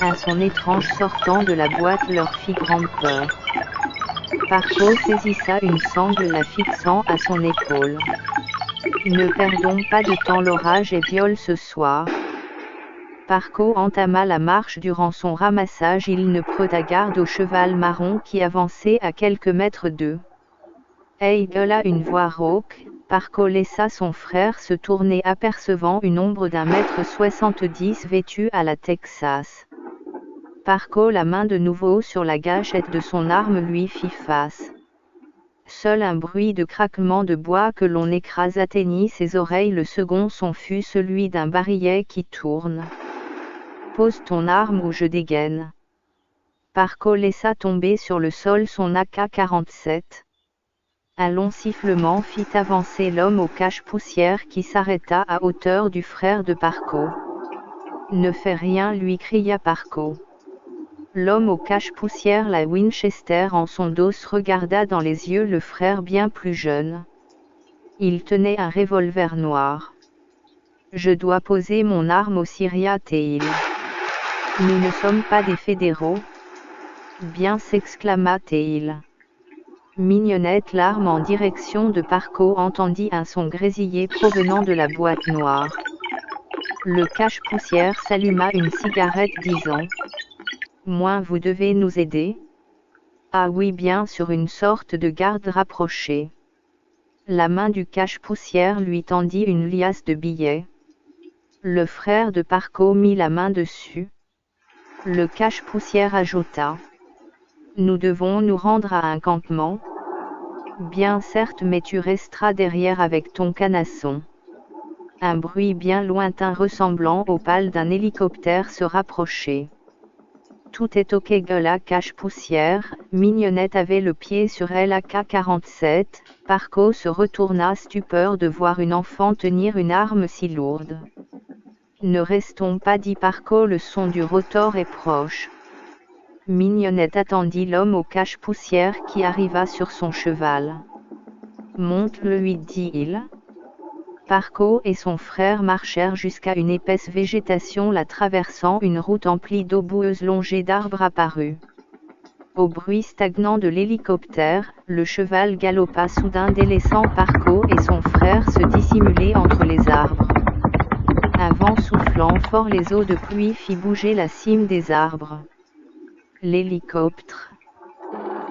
Un son étrange sortant de la boîte leur fit grande peur. Parco saisissa une sangle, la fixant à son épaule. Ne perdons pas de temps, l'orage est viol ce soir. Parco entama la marche. Durant son ramassage, il ne prêta garde au cheval marron qui avançait à quelques mètres d'eux. Hey, gueula une voix rauque. Parco laissa son frère se tourner, apercevant une ombre d'1,70 m vêtue à la Texas. Parco, la main de nouveau sur la gâchette de son arme, lui fit face. Seul un bruit de craquement de bois que l'on écrase atteignit ses oreilles. Le second son fut celui d'un barillet qui tourne. Pose ton arme ou je dégaine. Parco laissa tomber sur le sol son AK-47. Un long sifflement fit avancer l'homme au cache-poussière qui s'arrêta à hauteur du frère de Parco. Ne fais rien, lui cria Parco. L'homme au cache-poussière, la Winchester en son dos, regarda dans les yeux le frère bien plus jeune. Il tenait un revolver noir. Je dois poser mon arme au Syria-t-il. Nous ne sommes pas des fédéraux. Bien, s'exclama-t-il. Mignonnette, l'arme en direction de Parco, entendit un son grésillé provenant de la boîte noire. Le cache-poussière s'alluma une cigarette disant « Moins vous devez nous aider ?» Ah oui, bien sur une sorte de garde rapprochée. La main du cache-poussière lui tendit une liasse de billets. Le frère de Parco mit la main dessus. Le cache-poussière ajouta « Nous devons nous rendre à un campement. » Bien certes, mais tu resteras derrière avec ton canasson. Un bruit bien lointain ressemblant aux pales d'un hélicoptère se rapprochait. Tout est ok, gueula cache-poussière. Mignonnette avait le pied sur elle AK-47. Parco se retourna, stupeur de voir une enfant tenir une arme si lourde. Ne restons pas, dit Parco, le son du rotor est proche. Mignonnette attendit l'homme au cache-poussière qui arriva sur son cheval. Monte-le, lui dit-il. Parco et son frère marchèrent jusqu'à une épaisse végétation la traversant, une route emplie d'eau boueuse longée d'arbres apparut. Au bruit stagnant de l'hélicoptère, le cheval galopa soudain, délaissant Parco et son frère se dissimuler entre les arbres. Un vent soufflant fort les eaux de pluie fit bouger la cime des arbres. L'hélicoptère.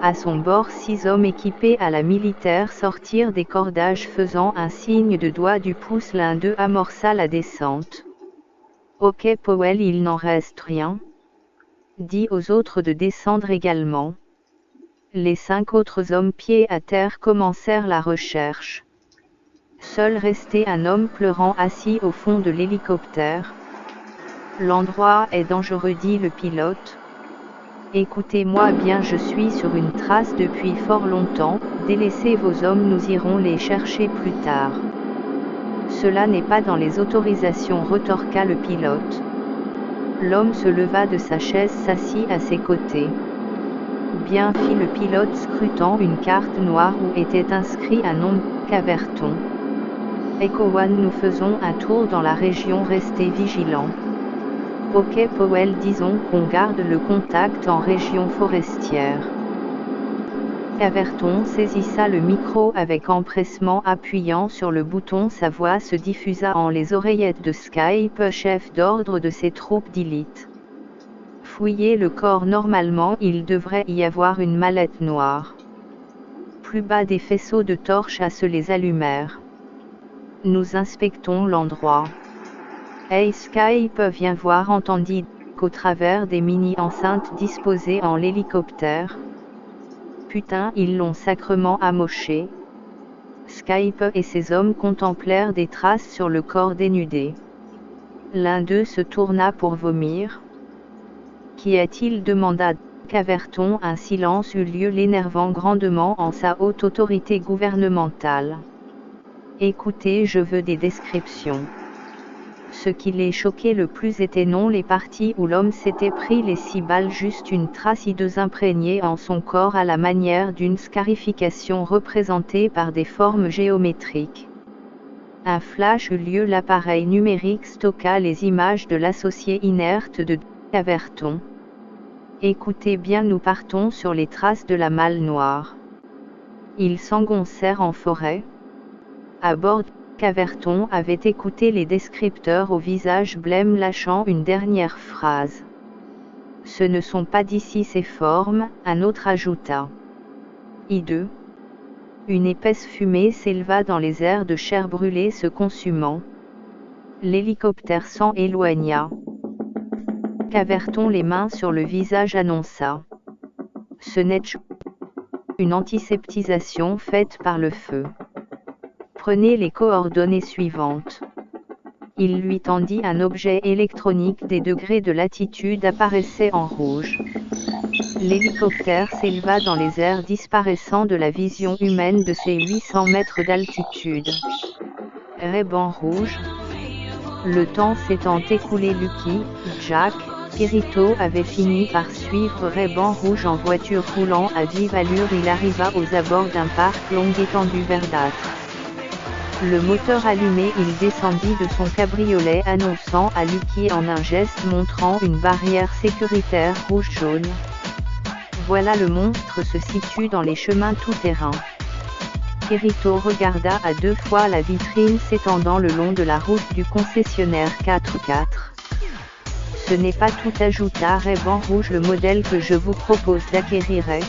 À son bord, 6 hommes équipés à la militaire sortirent des cordages faisant un signe de doigt du pouce. L'un d'eux amorça la descente. Ok Powell, il n'en reste rien. Dit aux autres de descendre également. Les 5 autres hommes pieds à terre commencèrent la recherche. Seul restait un homme pleurant assis au fond de l'hélicoptère. L'endroit est dangereux, dit le pilote. Écoutez-moi bien, je suis sur une trace depuis fort longtemps, délaissez vos hommes, nous irons les chercher plus tard. Cela n'est pas dans les autorisations, retorqua le pilote. L'homme se leva de sa chaise, s'assit à ses côtés. Bien, fit le pilote, scrutant une carte noire où était inscrit un nom, Caverton. Echo One, nous faisons un tour dans la région, restez vigilants. Ok Powell, disons qu'on garde le contact en région forestière. Caverton saisissa le micro avec empressement, appuyant sur le bouton, sa voix se diffusa en les oreillettes de Skype, chef d'ordre de ses troupes d'élite. Fouillez le corps, normalement il devrait y avoir une mallette noire. Plus bas, des faisceaux de torches se les allumèrent. Nous inspectons l'endroit. Hey Skype, viens voir, entendit qu'au travers des mini-enceintes disposées en l'hélicoptère. Putain, ils l'ont sacrement amoché. Skype et ses hommes contemplèrent des traces sur le corps dénudé. L'un d'eux se tourna pour vomir. Qu'y a-t-il, demanda Caverton. Un silence eut lieu, l'énervant grandement en sa haute autorité gouvernementale. Écoutez, je veux des descriptions. Ce qui les choquait le plus était non les parties où l'homme s'était pris les 6 balles, juste une trace hideuse imprégnée en son corps à la manière d'une scarification représentée par des formes géométriques. Un flash eut lieu, l'appareil numérique stocka les images de l'associé inerte de Caverton. Écoutez bien, nous partons sur les traces de la malle noire. Ils s'engoncèrent en forêt. À bord, Caverton avait écouté les descripteurs au visage blême, lâchant une dernière phrase. Ce ne sont pas d'ici ces formes, un autre ajouta. I2. Une épaisse fumée s'éleva dans les airs de chair brûlée se consumant. L'hélicoptère s'en éloigna. Caverton, les mains sur le visage, annonça. Ce n'est une antiseptisation faite par le feu. Prenez les coordonnées suivantes. Il lui tendit un objet électronique. Des degrés de latitude apparaissaient en rouge. L'hélicoptère s'éleva dans les airs, disparaissant de la vision humaine de ses 800 mètres d'altitude. Ray-ban rouge. Le temps s'étant écoulé, Lucky, Jack, Kirito avait fini par suivre Ray-ban rouge en voiture roulant à vive allure. Il arriva aux abords d'un parc longue étendue verdâtre. Le moteur allumé, il descendit de son cabriolet, annonçant à Lucky en un geste montrant une barrière sécuritaire rouge-jaune. Voilà, le monstre se situe dans les chemins tout-terrain. Kirito regarda à deux fois la vitrine s'étendant le long de la route du concessionnaire 4x4. Ce n'est pas tout, ajouta Ray-Ban Rouge. Le modèle que je vous propose d'acquérir est...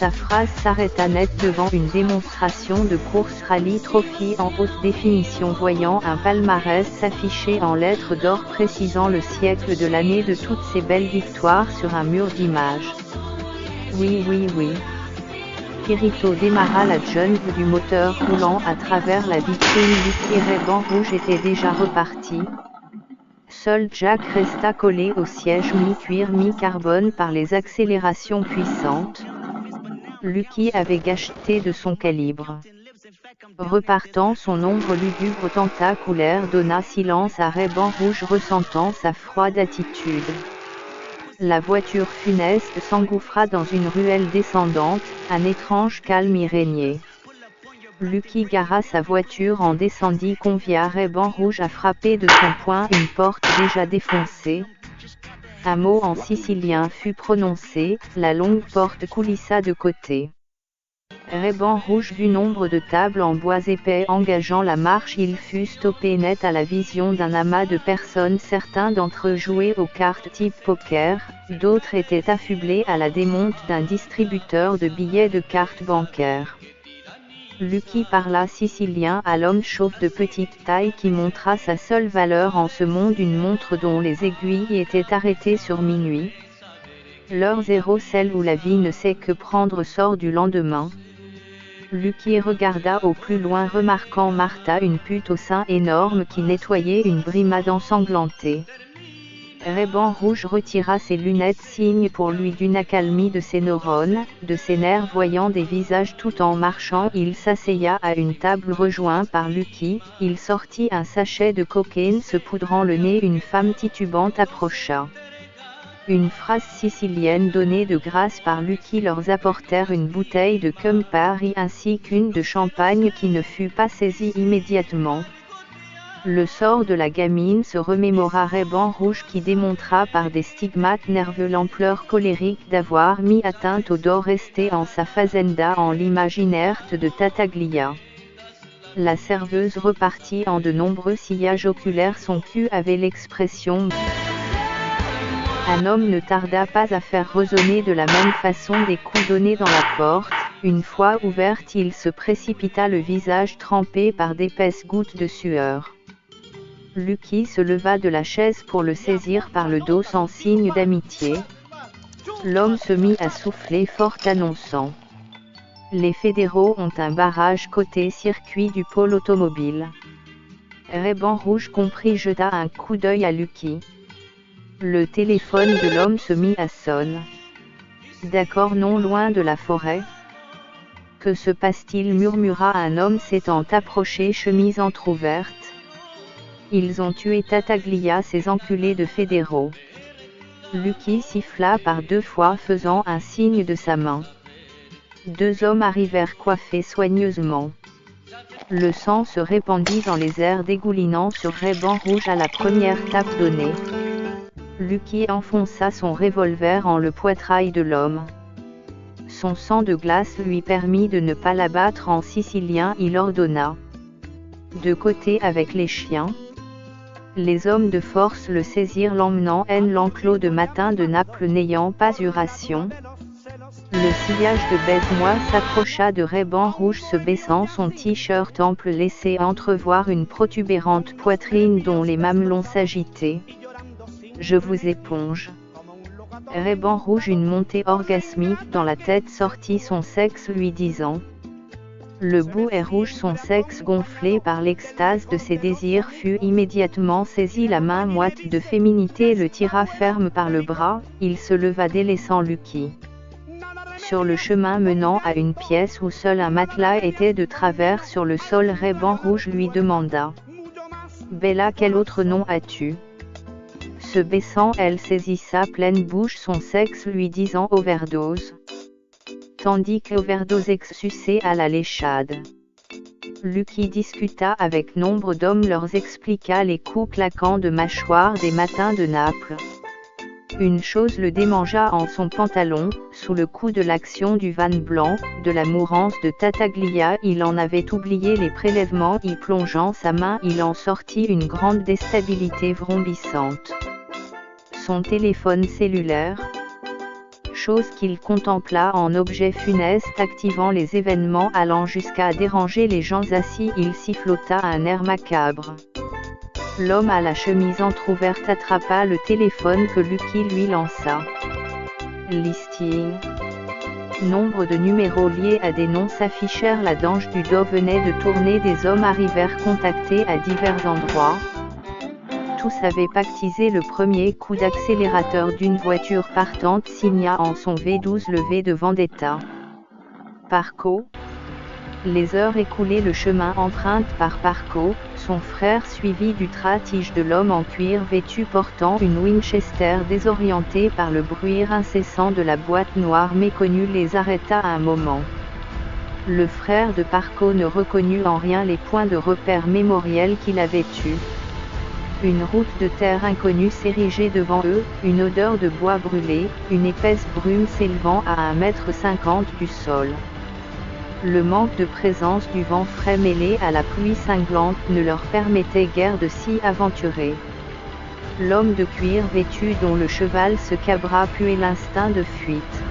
Sa phrase s'arrêta net devant une démonstration de course Rally Trophy en haute définition, voyant un palmarès s'afficher en lettres d'or précisant le siècle de l'année de toutes ces belles victoires sur un mur d'images. Oui. Kirito démarra la jungle du moteur roulant à travers la vitrine. Lucky et Ray-Ban Rouge étaient déjà repartis. Seul Jack resta collé au siège mi-cuir mi-carbone par les accélérations puissantes. Lucky avait gâché de son calibre. Repartant, son ombre lugubre tentaculaire donna silence à Ray-Ban Rouge, ressentant sa froide attitude. La voiture funeste s'engouffra dans une ruelle descendante, un étrange calme y régnait. Lucky gara sa voiture en descendit, convia Ray-Ban Rouge à frapper de son poing une porte déjà défoncée. Un mot en sicilien fut prononcé, la longue porte coulissa de côté. Ray-Ban Rouge vit nombre de tables en bois épais engageant la marche. Il fut stoppé net à la vision d'un amas de personnes. Certains d'entre eux jouaient aux cartes type poker, d'autres étaient affublés à la démonte d'un distributeur de billets de cartes bancaires. Lucky parla sicilien à l'homme chauve de petite taille qui montra sa seule valeur en ce monde, une montre dont les aiguilles étaient arrêtées sur minuit. L'heure zéro, celle où la vie ne sait que prendre, sort du lendemain. Lucky regarda au plus loin, remarquant Martha, une pute au sein énorme qui nettoyait une brimade ensanglantée. Ray-Ban Rouge retira ses lunettes, signe pour lui d'une accalmie de ses neurones, de ses nerfs, voyant des visages tout en marchant. Il s'asseya à une table rejoint par Lucky. Il sortit un sachet de cocaïne, se poudrant le nez. Une femme titubante approcha. Une phrase sicilienne donnée de grâce par Lucky leur apportèrent une bouteille de Campari ainsi qu'une de champagne qui ne fut pas saisie immédiatement. Le sort de la gamine se remémora Ray-Ban Rouge, qui démontra par des stigmates nerveux l'ampleur colérique d'avoir mis atteinte au dos resté en sa fazenda en l'image inerte de Tattaglia. La serveuse repartit en de nombreux sillages oculaires. Son cul avait l'expression. Un homme ne tarda pas à faire résonner de la même façon des coups donnés dans la porte. Une fois ouverte, il se précipita, le visage trempé par d'épaisses gouttes de sueur. Lucky se leva de la chaise pour le saisir par le dos sans signe d'amitié. L'homme se mit à souffler fort, annonçant: les fédéraux ont un barrage côté circuit du pôle automobile. Ray-Ban Rouge compris, jeta un coup d'œil à Lucky. Le téléphone de l'homme se mit à sonner. D'accord, non loin de la forêt. Que se passe-t-il, murmura un homme s'étant approché, chemise entr'ouverte. Ils ont tué Tattaglia, ces enculés de fédéraux. Lucky siffla par deux fois, faisant un signe de sa main. Deux hommes arrivèrent coiffés soigneusement. Le sang se répandit dans les airs, dégoulinant sur Ray-Ban Rouge à la première tape donnée. Lucky enfonça son revolver en le poitrail de l'homme. Son sang de glace lui permit de ne pas l'abattre. En sicilien, il ordonna: de côté avec les chiens. Les hommes de force le saisirent, l'emmenant en l'enclos de matin de Naples, n'ayant pas eu ration. Le sillage de baise-moi s'approcha de Ray-Ban Rouge, se baissant, son t-shirt ample laissait entrevoir une protubérante poitrine dont les mamelons s'agitaient. Je vous éponge. Ray-Ban Rouge, une montée orgasmique dans la tête, sortit son sexe, lui disant: le bout est rouge. Son sexe, gonflé par l'extase de ses désirs, fut immédiatement saisi. La main moite de féminité le tira ferme par le bras. Il se leva, délaissant Lucky. Sur le chemin menant à une pièce où seul un matelas était de travers sur le sol, Ray-Ban Rouge lui demanda: Bella, quel autre nom as-tu? Se baissant, elle saisit sa pleine bouche son sexe, lui disant: overdose. Tandis qu'overdose exsucée à la léchade. Lucky discuta avec nombre d'hommes, leur expliqua les coups claquants de mâchoire des matins de Naples. Une chose le démangea en son pantalon, sous le coup de l'action du van blanc, de la mourance de Tataglia il en avait oublié les prélèvements y plongeant sa main il en sortit une grande déstabilité vrombissante. Son téléphone cellulaire, chose qu'il contempla en objet funeste activant les événements allant jusqu'à déranger les gens assis il sifflota un air macabre. L'homme à la chemise entr'ouverte attrapa le téléphone que Lucky lui lança. Listing. Nombre de numéros liés à des noms s'affichèrent la dange du dos venait de tourner des hommes arrivèrent contactés à divers endroits. Tous avaient pactisé le premier coup d'accélérateur d'une voiture partante signa en son V12 le V de Vendetta. Parco. Les heures écoulées le chemin emprunte par Parco, son frère suivi du tratige de l'homme en cuir vêtu portant une Winchester désorienté par le bruit incessant de la boîte noire méconnue les arrêta un moment. Le frère de Parco ne reconnut en rien les points de repère mémoriels qu'il avait eus. Une route de terre inconnue s'érigeait devant eux, une odeur de bois brûlé, une épaisse brume s'élevant à 1,50 m du sol. Le manque de présence du vent frais mêlé à la pluie cinglante ne leur permettait guère de s'y aventurer. L'homme de cuir vêtu dont le cheval se cabra puait l'instinct de fuite.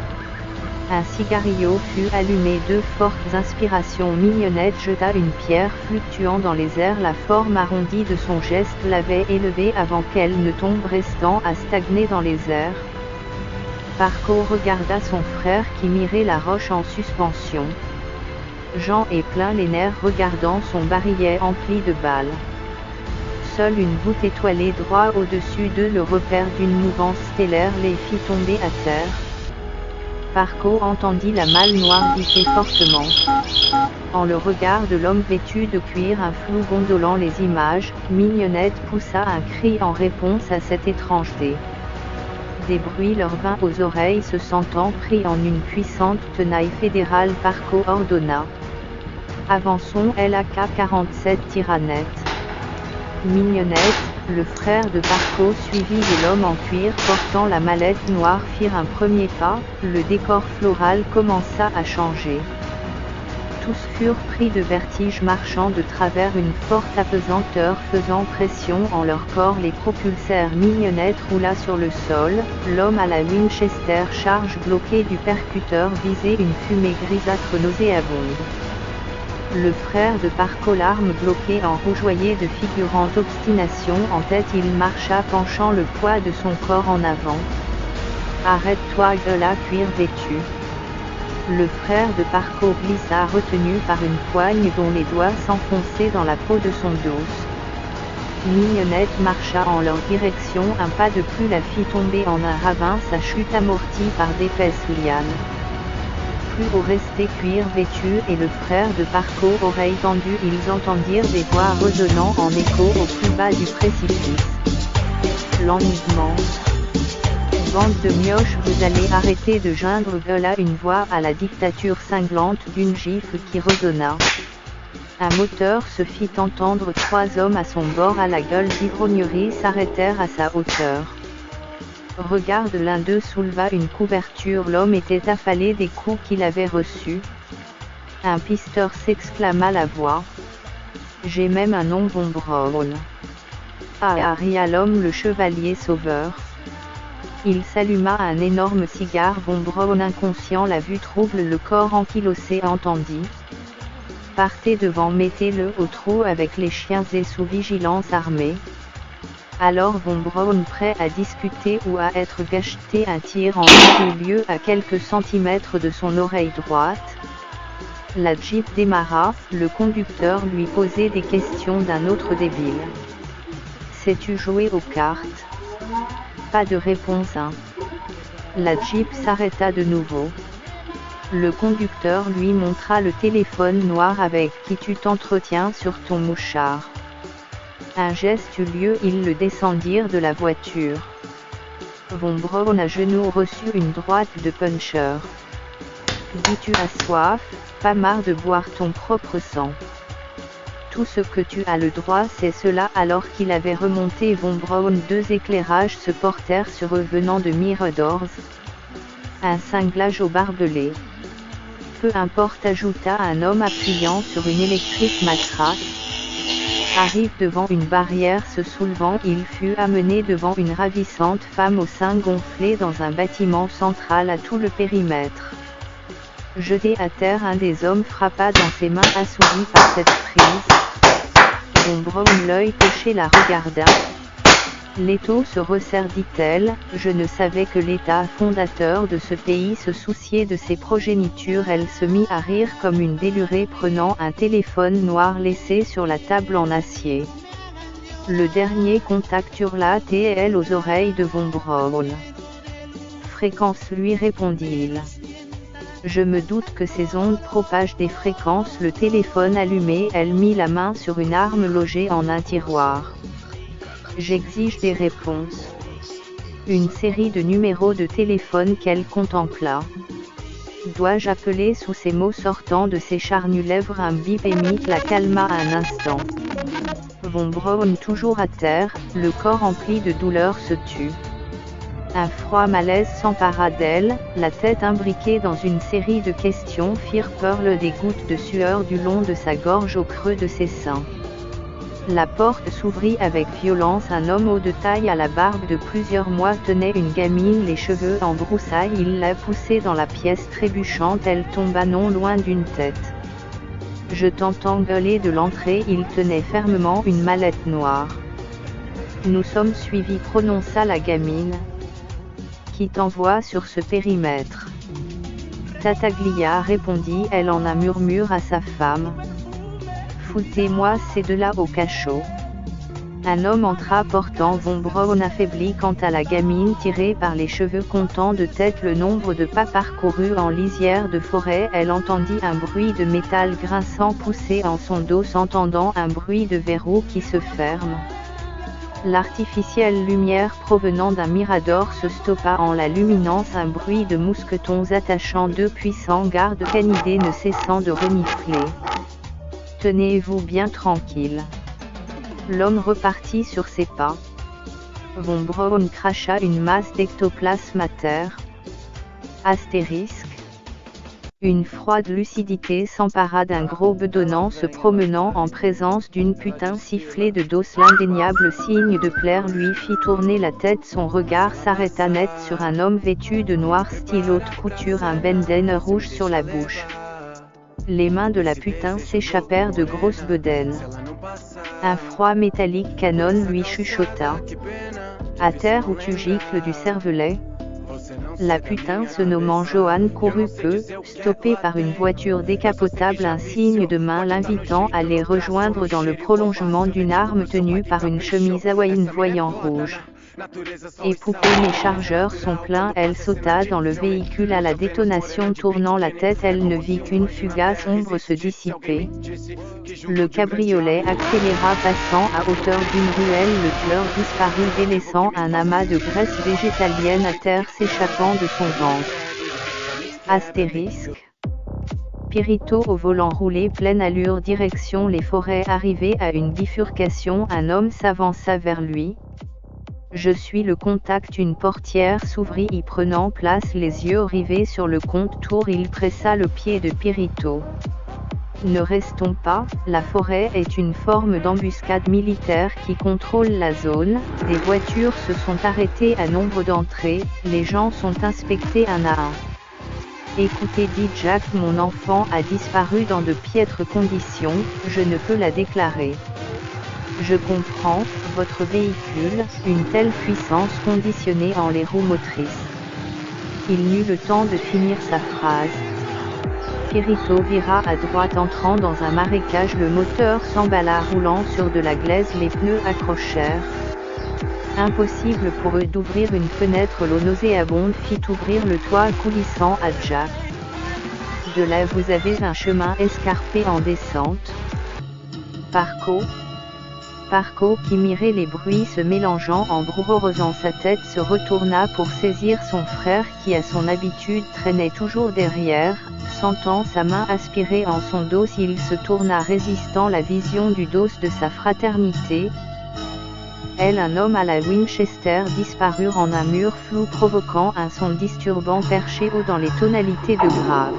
Un cigarillo fut allumé, deux fortes inspirations. Mignonnette jeta une pierre fluctuant dans les airs, la forme arrondie de son geste l'avait élevée avant qu'elle ne tombe restant à stagner dans les airs. Parco regarda son frère qui mirait la roche en suspension. Jean est plein les nerfs regardant son barillet empli de balles. Seule une voûte étoilée droit au-dessus d'eux, le repère d'une mouvance stellaire, les fit tomber à terre. Parco entendit la malle noire biffer fortement. En le regard de l'homme vêtu de cuir, un flou gondolant les images, Mignonnette poussa un cri en réponse à cette étrangeté. Des bruits leur vinrent aux oreilles, se sentant pris en une puissante tenaille fédérale. Parco ordonna. Avançons. LAK-47 Tyrannette. Mignonnette, le frère de Parco suivi de l'homme en cuir portant la mallette noire firent un premier pas, le décor floral commença à changer. Tous furent pris de vertige marchant de travers, une forte apesanteur faisant pression en leur corps les propulsèrent. Mignonnette roula sur le sol, l'homme à la Winchester charge bloqué du percuteur visait une fumée grisâtre nauséabonde. Le frère de Parco, l'arme bloquée en rougeoyait de figurante obstination en tête, il marcha penchant le poids de son corps en avant. Arrête-toi, gueula cuir vêtu. Le frère de Parco glissa retenu par une poigne dont les doigts s'enfonçaient dans la peau de son dos. Mignonnette marcha en leur direction, un pas de plus la fit tomber en un ravin, sa chute amortie par d'épaisses lianes. Plus haut restait cuir vêtu et le frère de Parco, oreilles tendues, ils entendirent des voix résonnant en écho au plus bas du précipice. L'enivement. Bande de mioches, vous allez arrêter de geindre, gueula une voix à la dictature cinglante d'une gifle qui résonna. Un moteur se fit entendre, trois hommes à son bord à la gueule d'ivrognerie s'arrêtèrent à sa hauteur. Regarde, l'un d'eux souleva une couverture, l'homme était affalé des coups qu'il avait reçus. Un pisteur, s'exclama la voix. J'ai même un nom, Von Braun. Ah, ria l'homme, le chevalier sauveur. Il s'alluma un énorme cigare. Von Braun, inconscient, la vue trouble, le corps ankylosé, entendit. Partez devant, mettez-le au trot avec les chiens et sous vigilance armée. Alors Von Braun, prêt à discuter ou à être gacheté, un tir en eut lieu à quelques centimètres de son oreille droite. La Jeep démarra, le conducteur lui posait des questions d'un autre débile. Sais-tu jouer aux cartes? Pas de réponse. La Jeep s'arrêta de nouveau. Le conducteur lui montra le téléphone noir avec qui tu t'entretiens sur ton mouchard. Un geste eut lieu, ils le descendirent de la voiture. Von Braun à genoux reçut une droite de puncher. Dis-tu as soif, pas marre de boire ton propre sang? Tout ce que tu as le droit c'est cela. Alors qu'il avait remonté Von Braun, 2 éclairages se portèrent sur eux venant de Miradors. Un cinglage au barbelé. Peu importe, ajouta un homme appuyant sur une électrique materasse. Arrive devant une barrière se soulevant, il fut amené devant une ravissante femme au sein gonflé dans un bâtiment central à tout le périmètre. Jeté à terre, un des hommes frappa dans ses mains assourdis par cette prise. Von Braun, l'œil poché, la regarda. L'étau se resserre, dit-elle, je ne savais que l'État fondateur de ce pays se souciait de ses progénitures. Elle se mit à rire comme une délurée prenant un téléphone noir laissé sur la table en acier. Le dernier contact, hurla T.L. aux oreilles de Von Braun. Fréquence, lui répondit-il. Je me doute que ces ondes propagent des fréquences. Le téléphone allumé, elle mit la main sur une arme logée en un tiroir. J'exige des réponses. Une série de numéros de téléphone qu'elle contempla. Dois-je appeler? Sous ces mots sortant de ses charnues lèvres, un bip émite la calma un instant. Von Braun, toujours à terre, le corps empli de douleur, se tut. Un froid malaise s'empara d'elle, la tête imbriquée dans une série de questions firent perler des gouttes de sueur du long de sa gorge au creux de ses seins. La porte s'ouvrit avec violence. Un homme haut de taille à la barbe de plusieurs mois tenait une gamine, les cheveux en broussailles. Il la poussait dans la pièce trébuchante. Elle tomba non loin d'une tête. Je t'entends gueuler de l'entrée. Il tenait fermement une mallette noire. Nous sommes suivis, prononça la gamine. Qui t'envoie sur ce périmètre? Tataglia, répondit-elle en un murmure à sa femme. Foutez-moi ces deux-là au cachot. Un homme entra portant Von Braun affaibli. Quant à la gamine tirée par les cheveux, comptant de tête le nombre de pas parcourus en lisière de forêt, elle entendit un bruit de métal grinçant pousser en son dos, s'entendant un bruit de verrou qui se ferme. L'artificielle lumière provenant d'un mirador se stoppa en la luminance. Un bruit de mousquetons attachant 2 puissants gardes canidés ne cessant de renifler. Tenez-vous bien tranquille. L'homme repartit sur ses pas. Von Braun cracha une masse d'ectoplasme à terre. Astérisque. Une froide lucidité s'empara d'un gros bedonnant se promenant en présence d'une putain sifflée de dos. L'indéniable signe de plaire lui fit tourner la tête. Son regard s'arrêta net sur un homme vêtu de noir style haute couture, un bandana rouge sur la bouche. Les mains de la putain s'échappèrent de grosses bedaines. Un froid métallique canon lui chuchota. À terre où tu gicles du cervelet. La putain se nommant Johan courut peu, stoppé par une voiture décapotable, un signe de main l'invitant à les rejoindre dans le prolongement d'une arme tenue par une chemise hawaïenne voyant rouge. Époupée, mes chargeurs sont pleins. Elle sauta dans le véhicule à la détonation, tournant la tête. Elle ne vit qu'une fugace ombre se dissiper. Le cabriolet accéléra, passant à hauteur d'une ruelle. Le tueur disparut, délaissant un amas de graisse végétalienne à terre s'échappant de son ventre. Astérisque. Pirito au volant roulé pleine allure direction les forêts. Arrivé à une bifurcation, un homme s'avança vers lui. Je suis le contact. Une portière s'ouvrit, y prenant place, les yeux rivés sur le contour. Il pressa le pied de Pirito. Ne restons pas, la forêt est une forme d'embuscade militaire qui contrôle la zone. Des voitures se sont arrêtées à nombre d'entrées, les gens sont inspectés un à un. Écoutez, dit Jack, mon enfant a disparu dans de piètres conditions, je ne peux la déclarer. Je comprends, votre véhicule, une telle puissance conditionnée en les roues motrices. Il n'eut le temps de finir sa phrase. Pirito vira à droite entrant dans un marécage. Le moteur s'emballa roulant sur de la glaise, les pneus accrochèrent. Impossible pour eux d'ouvrir une fenêtre. L'eau nauséabonde fit ouvrir le toit coulissant à Jack. De là vous avez un chemin escarpé en descente. Parco, qui mirait les bruits se mélangeant en brouhaha, sa tête se retourna pour saisir son frère qui à son habitude traînait toujours derrière, sentant sa main aspirer en son dos, il se tourna résistant la vision du dos de sa fraternité. Elle, un homme à la Winchester, disparurent en un mur flou provoquant un son disturbant perché haut dans les tonalités de grave.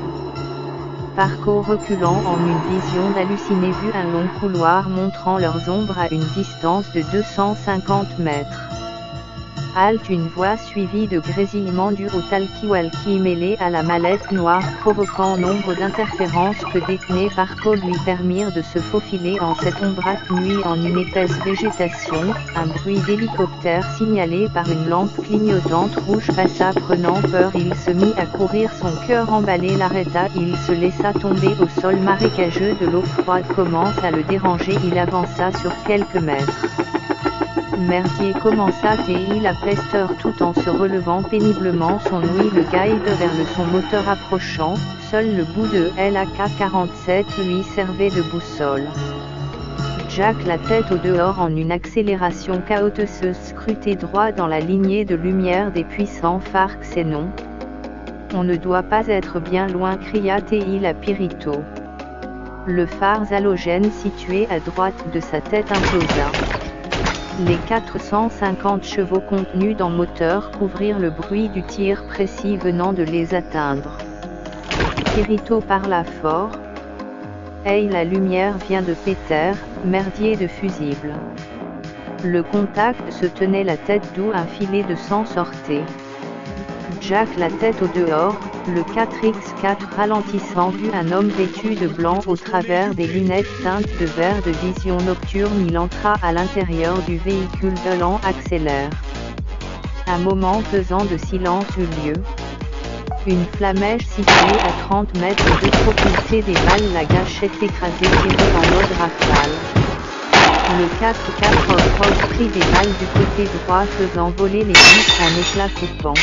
Parco, reculant en une vision d'halluciné, vit un long couloir montrant leurs ombres à une distance de 250 mètres. Halte, une voix suivie de grésillements dus au talkie-walkie mêlé à la mallette noire provoquant nombre d'interférences que détenait Parco lui permirent de se faufiler en cette ombrate nuit en une épaisse végétation. Un bruit d'hélicoptère signalé par une lampe clignotante rouge passa, prenant peur, il se mit à courir, son cœur emballé l'arrêta, il se laissa tomber au sol marécageux, de l'eau froide commence à le déranger, il avança sur quelques mètres. Merdier, commença-t-il la pesteur tout en se relevant péniblement son ouïe le guide vers son moteur approchant, seul le bout de l'AK-47 lui servait de boussole. Jack, la tête au dehors en une accélération chaotique, scrutait droit dans la lignée de lumière des puissants phares xénon. On ne doit pas être bien loin, cria-t-il à Pirito. Le phare halogène situé à droite de sa tête implosa. Les 450 chevaux contenus dans le moteur couvrirent le bruit du tir précis venant de les atteindre. Pirito parla fort. « Hey, la lumière vient de Peter, merdier de fusible. » Le contact se tenait la tête d'où un filet de sang sortait. Jack, la tête au dehors, le 4x4 ralentissant, vit un homme vêtu de blanc au travers des lunettes teintes de vert de vision nocturne. Il entra à l'intérieur du véhicule de l'an accélère. Un moment pesant de silence eut lieu. Une flamèche située à 30 mètres de propulser des balles, la gâchette écrasée tirée en mode rafale. Le 4x4 off-road prit des balles du côté droit, faisant voler les vitres en éclats coupants.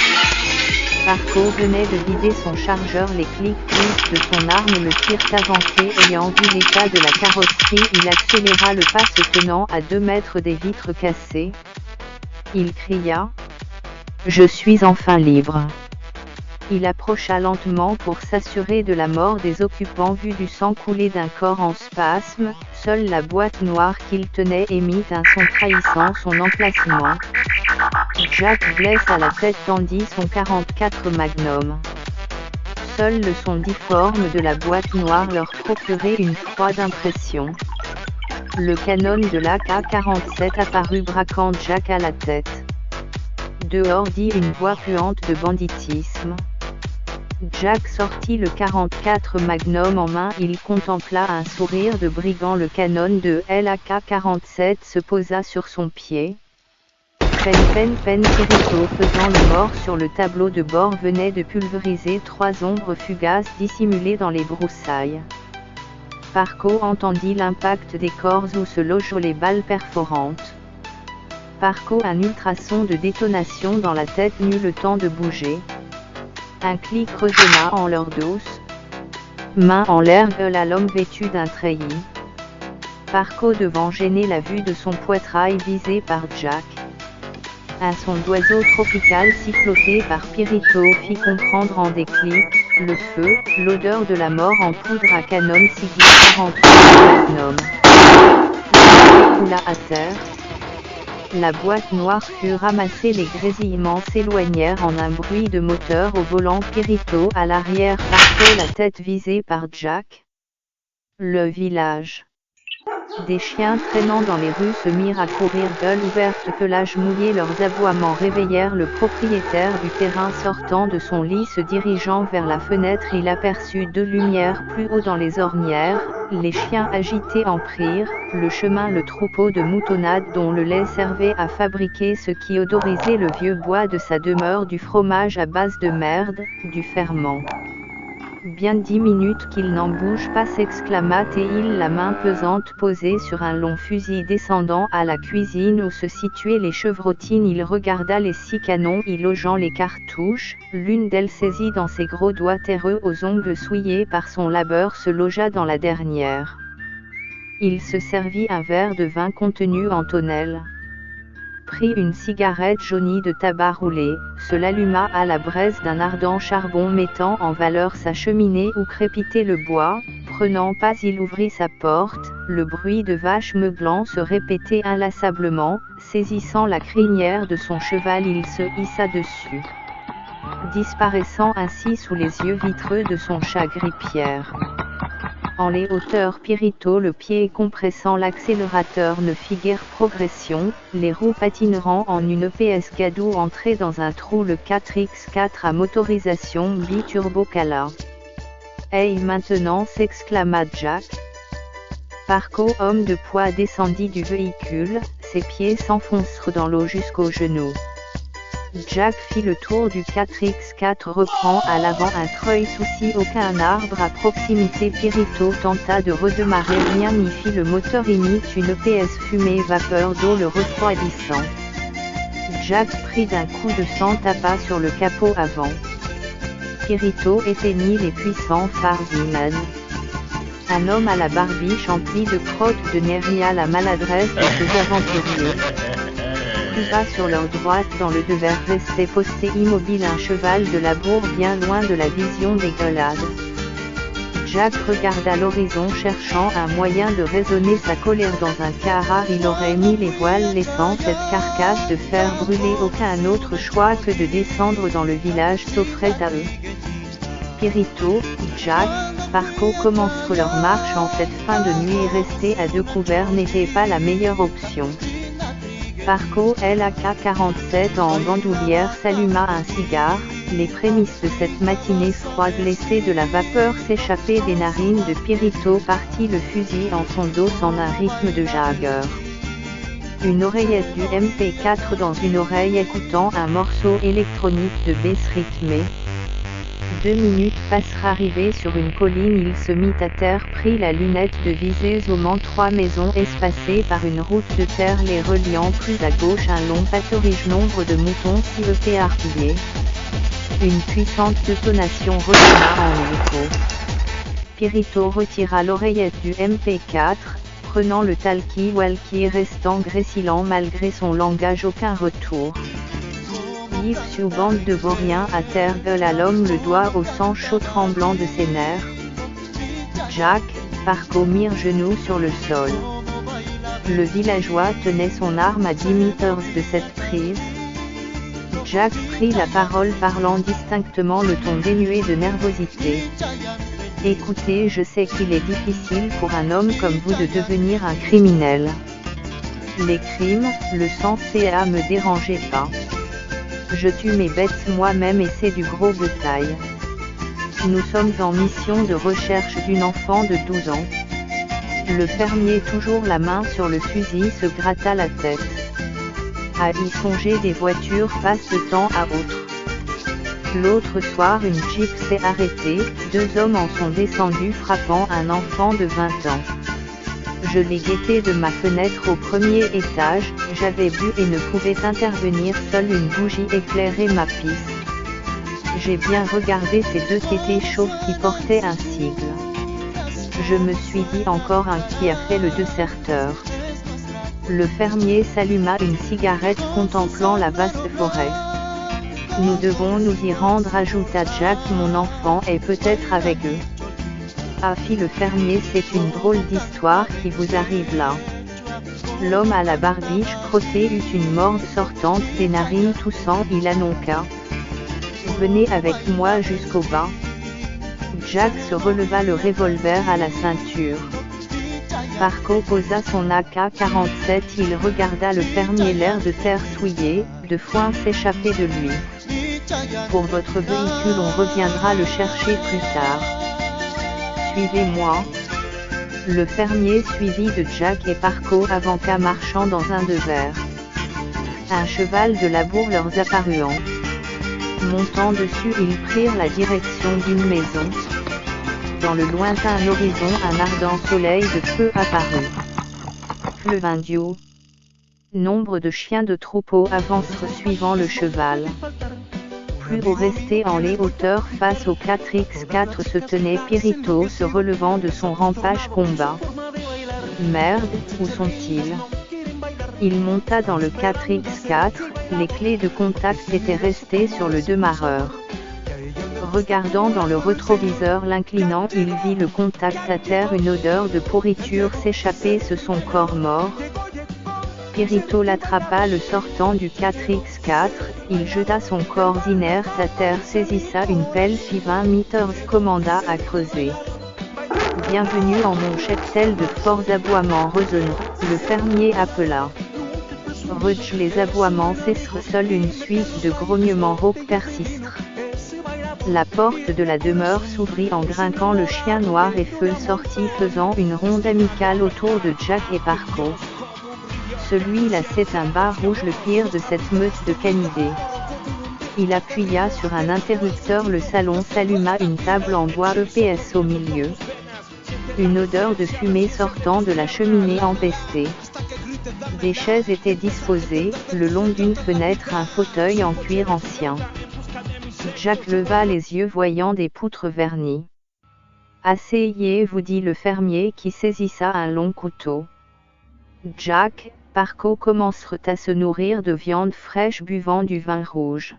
Parco venait de vider son chargeur, les clics-clics de son arme le firent avancer. Ayant vu l'état de la carrosserie, il accéléra le pas, se tenant à 2 mètres des vitres cassées. Il cria « Je suis enfin libre !» Il approcha lentement pour s'assurer de la mort des occupants, vu du sang couler d'un corps en spasme. Seule la boîte noire qu'il tenait émit un son trahissant son emplacement. Jack blesse à la tête tendit son 44 Magnum. Seul le son difforme de la boîte noire leur procurait une froide impression. Le canon de l'AK-47 apparut braquant Jack à la tête. Dehors, dit une voix puante de banditisme. Jack sortit le 44 Magnum en main, il contempla un sourire de brigand. Le canon de l'AK-47 se posa sur son pied. Pirito, faisant le mort sur le tableau de bord, venait de pulvériser 3 ombres fugaces dissimulées dans les broussailles. Parco entendit l'impact des corps où se logent les balles perforantes. Parco, un ultrason de détonation dans la tête, n'eut le temps de bouger. Un clic résonna en leur dos. Main en l'air, gueula l'homme vêtu d'un treillis. Parco, devant gêner la vue de son poitrail visé par Jack. Un son d'oiseau tropical siffloté par Pirito fit comprendre en déclic le feu, l'odeur de la mort en poudre à canon siglé 43 Magnum. Il roula à terre. La boîte noire fut ramassée, les grésillements s'éloignèrent en un bruit de moteur au volant. Pirito à l'arrière, Parco, la tête visée par Jack. Le village. Des chiens traînant dans les rues se mirent à courir, gueule ouverte, pelage mouillé. Leurs aboiements réveillèrent le propriétaire du terrain. Sortant de son lit, se dirigeant vers la fenêtre, il aperçut 2 lumières plus haut dans les ornières. Les chiens agités en prirent le chemin, le troupeau de moutonnades dont le lait servait à fabriquer ce qui odorisait le vieux bois de sa demeure, du fromage à base de merde, du ferment. Bien 10 minutes qu'il n'en bouge pas, s'exclama-t-il, la main pesante posée sur un long fusil. Descendant à la cuisine où se situaient les chevrotines, il regarda les 6 canons y logeant les cartouches. L'une d'elles, saisie dans ses gros doigts terreux aux ongles souillés par son labeur, se logea dans la dernière. Il se servit un verre de vin contenu en tonnelle. prit une cigarette jaunie de tabac roulé, se l'alluma à la braise d'un ardent charbon mettant en valeur sa cheminée où crépitait le bois. Prenant pas, il ouvrit sa porte, le bruit de vaches meuglant se répétait inlassablement. Saisissant la crinière de son cheval, il se hissa dessus, disparaissant ainsi sous les yeux vitreux de son chat gris-pierre. En les hauteurs, Pirito, le pied compressant l'accélérateur, ne fit guère progression, les roues patinant en une PS Gadou entrait dans un trou. Le 4x4 à motorisation biturbo cala. « Hey maintenant !» s'exclama Jack. Parco, homme de poids, descendit du véhicule, ses pieds s'enfoncèrent dans l'eau jusqu'aux genoux. Jack fit le tour du 4x4, reprend à l'avant un treuil souci aucun arbre à proximité. Pirito tenta de redémarrer, rien n'y fit, le moteur imite une PS fumée vapeur d'eau le refroidissant. Jack prit d'un coup de sang, tapa sur le capot avant. Pirito éteignit les puissants phares d'Iman. Un homme à la barbiche emplie de crottes de nez ria la maladresse de ces aventuriers. Plus bas sur leur droite, dans le devers, restait posté immobile un cheval de labour bien loin de la vision des gueulades. Jack regarda l'horizon cherchant un moyen de raisonner sa colère. Dans un cas rare, il aurait mis les voiles laissant cette carcasse de fer brûler. Aucun autre choix que de descendre dans le village s'offrait à eux. Pirito, Jack, Parco commencèrent leur marche en cette fin de nuit et rester à deux couverts n'était pas la meilleure option. Parco, l'AK-47 en bandoulière, s'alluma un cigare. Les prémices de cette matinée froide laissaient de la vapeur s'échapper des narines de Pirito. Partit le fusil en son dos en un rythme de Jagger. Une oreillette du MP4 dans une oreille, écoutant un morceau électronique de basse rythmée. 2 minutes passèrent. Arrivé sur une colline, il se mit à terre, prit la lunette de visée, zoomant 3 maisons espacées par une route de terre les reliant. Plus à gauche, un long pâturage, nombre de moutons s'y éparpillés. Une puissante détonation résonna en écho. Pirito retira l'oreillette du MP4, prenant le talkie-walkie restant grésillant malgré son langage. Aucun retour. Yves sous bande de vauriens à terre, gueule à l'homme, le doigt au sang chaud tremblant de ses nerfs. Jack, Parco mirent genoux sur le sol. Le villageois tenait son arme à 10 mètres de cette prise. Jack prit la parole, parlant distinctement, le ton dénué de nervosité. « Écoutez, je sais qu'il est difficile pour un homme comme vous de devenir un criminel. Les crimes, le sang, ça me dérangeait pas. Je tue mes bêtes moi-même et c'est du gros bétail. Nous sommes en mission de recherche d'une enfant de 12 ans. » Le fermier, toujours la main sur le fusil, se gratta la tête. À y songer, des voitures passent de temps à autre. L'autre soir, une Jeep s'est arrêtée, 2 hommes en sont descendus frappant un enfant de 20 ans. Je l'ai guetté de ma fenêtre au premier étage, j'avais bu et ne pouvais intervenir, seule une bougie éclairait ma piste. J'ai bien regardé ces 2 tétés chauves qui portaient un sigle. Je me suis dit, encore un qui a fait le déserteur. Le fermier s'alluma une cigarette contemplant la vaste forêt. Nous devons nous y rendre, ajouta Jack, mon enfant est peut-être avec eux. Ah, fit le fermier, c'est une drôle d'histoire qui vous arrive là. L'homme à la barbiche crottée eut une morgue sortante des narines, toussant, il annonça. Venez avec moi jusqu'au bas. Jack se releva, le revolver à la ceinture. Parco posa son AK-47, il regarda le fermier, l'air de terre souillée, de foin s'échappait de lui. Pour votre véhicule, on reviendra le chercher plus tard. Suivez-moi. Le fermier suivit de Jack et Parco avança marchant dans un devers. Un cheval de labour leur apparut. Montant dessus, ils prirent la direction d'une maison. Dans le lointain horizon, un ardent soleil de feu apparut. Fleuve indio. Nombre de chiens de troupeau avancèrent suivant le cheval. Plus haut, resté en les hauteurs face au 4x4, se tenait Pirito, se relevant de son rampage combat. Merde, où sont-ils? Il monta dans le 4x4, les clés de contact étaient restées sur le démarreur. Regardant dans le rétroviseur l'inclinant, il vit le contact à terre, une odeur de pourriture s'échapper de son corps mort. Pirito l'attrapa, le sortant du 4x4, il jeta son corps inerte à terre, saisissa une pelle, fit 20 mètres, commanda à creuser. Bienvenue en mon cheptel. De forts aboiements résonnèrent, le fermier appela. Rudge, les aboiements cessèrent, seule une suite de grognements rauques persistèrent. La porte de la demeure s'ouvrit en grinçant, le chien noir et feu sortit faisant une ronde amicale autour de Jack et Parco. Celui-là, c'est un bar rouge, le pire de cette meute de canidés. Il appuya sur un interrupteur, le salon s'alluma, une table en bois EPS au milieu. Une odeur de fumée sortant de la cheminée empestée. Des chaises étaient disposées, le long d'une fenêtre un fauteuil en cuir ancien. Jack leva les yeux voyant des poutres vernies. « Asseyez-vous, dit le fermier qui saisissa un long couteau. Jack, Parco commencèrent à se nourrir de viande fraîche buvant du vin rouge.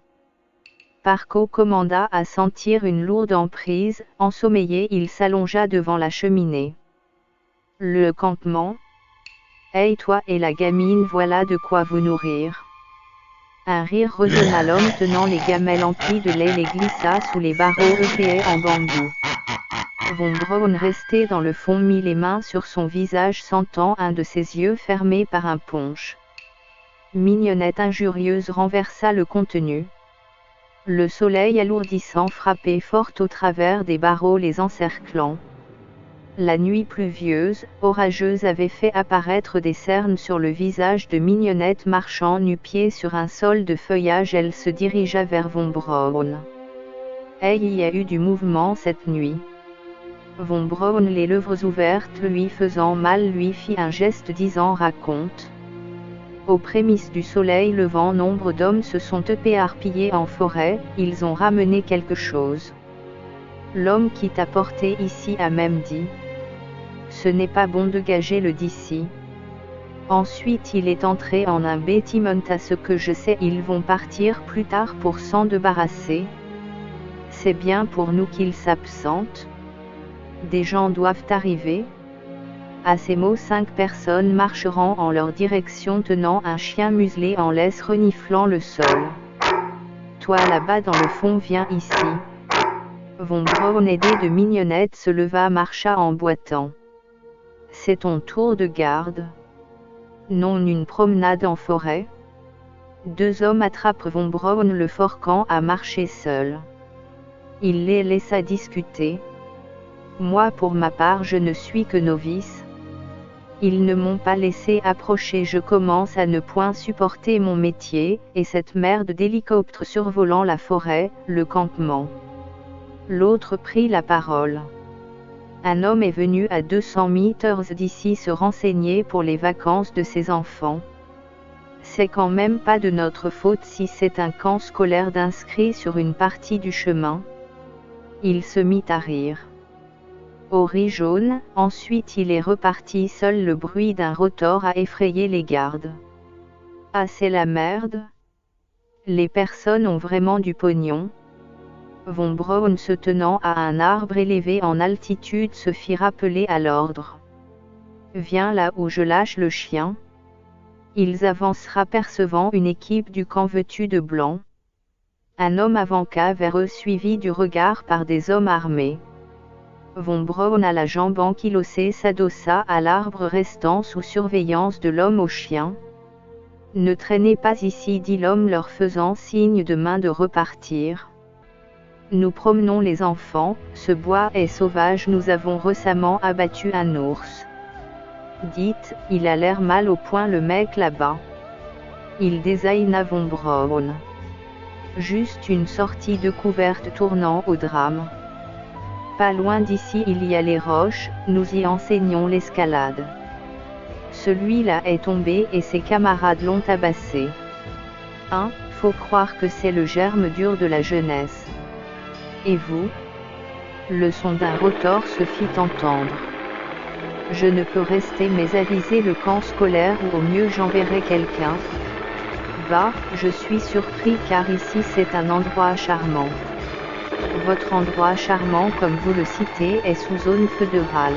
Parco commanda à sentir une lourde emprise, ensommeillé il s'allongea devant la cheminée. Le campement. Hey toi et la gamine, voilà de quoi vous nourrir. Un rire résonna, l'homme tenant les gamelles emplies de lait les glissa sous les barreaux épais en bambou. Von Braun, resté dans le fond, mit les mains sur son visage, sentant un de ses yeux fermé par un punch. Mignonnette injurieuse renversa le contenu. Le soleil alourdissant frappait fort au travers des barreaux, les encerclant. La nuit pluvieuse, orageuse avait fait apparaître des cernes sur le visage de Mignonnette, marchant nu-pied sur un sol de feuillage. Elle se dirigea vers Von Braun. Hey, il y a eu du mouvement cette nuit. Von Braun, les lèvres ouvertes lui faisant mal, lui fit un geste disant raconte. Aux prémices du soleil levant, nombre d'hommes se sont éparpillés en forêt, ils ont ramené quelque chose. L'homme qui t'a porté ici a même dit. Ce n'est pas bon de gager le d'ici. Ensuite il est entré en un bâtiment, à ce que je sais ils vont partir plus tard pour s'en débarrasser. C'est bien pour nous qu'ils s'absentent. Des gens doivent arriver. À ces mots, 5 personnes marcheront en leur direction tenant un chien muselé en laisse reniflant le sol. Toi là-bas dans le fond, viens ici. Von Braun, aidé de Mignonnette, se leva, marcha en boitant. C'est ton tour de garde. Non, une promenade en forêt. 2 hommes attrapent Von Braun, le forçant à marcher seul. Il les laissa discuter. Moi pour ma part je ne suis que novice. Ils ne m'ont pas laissé approcher, je commence à ne point supporter mon métier, et cette merde d'hélicoptère survolant la forêt, le campement. L'autre prit la parole. Un homme est venu à 200 mètres d'ici se renseigner pour les vacances de ses enfants. C'est quand même pas de notre faute si c'est un camp scolaire d'inscrits sur une partie du chemin. Il se mit à rire. Au riz jaune, ensuite il est reparti seul, le bruit d'un rotor a effrayé les gardes. Ah, c'est la merde. Les personnes ont vraiment du pognon. Von Braun, se tenant à un arbre élevé en altitude, se fit rappeler à l'ordre. Viens là où je lâche le chien. Ils avancèrent apercevant une équipe du camp vêtue de blanc. Un homme avança vers eux suivi du regard par des hommes armés. Von Braun, à la jambe ankylosée, s'adossa à l'arbre restant sous surveillance de l'homme au chien. Ne traînez pas ici, dit l'homme leur faisant signe de main de repartir. Nous promenons les enfants, ce bois est sauvage, nous avons récemment abattu un ours. Dites, il a l'air mal au point le mec là-bas. Il désigna Von Braun. Juste une sortie de couverte tournant au drame. Pas loin d'ici il y a les roches, nous y enseignons l'escalade. Celui-là est tombé et ses camarades l'ont tabassé. Faut croire que c'est le germe dur de la jeunesse. Et vous? Le son d'un rotor se fit entendre. Je ne peux rester mais aviser le camp scolaire ou au mieux j'enverrai quelqu'un. Bah, je suis surpris car ici c'est un endroit charmant. Votre endroit charmant comme vous le citez est sous zone fédérale.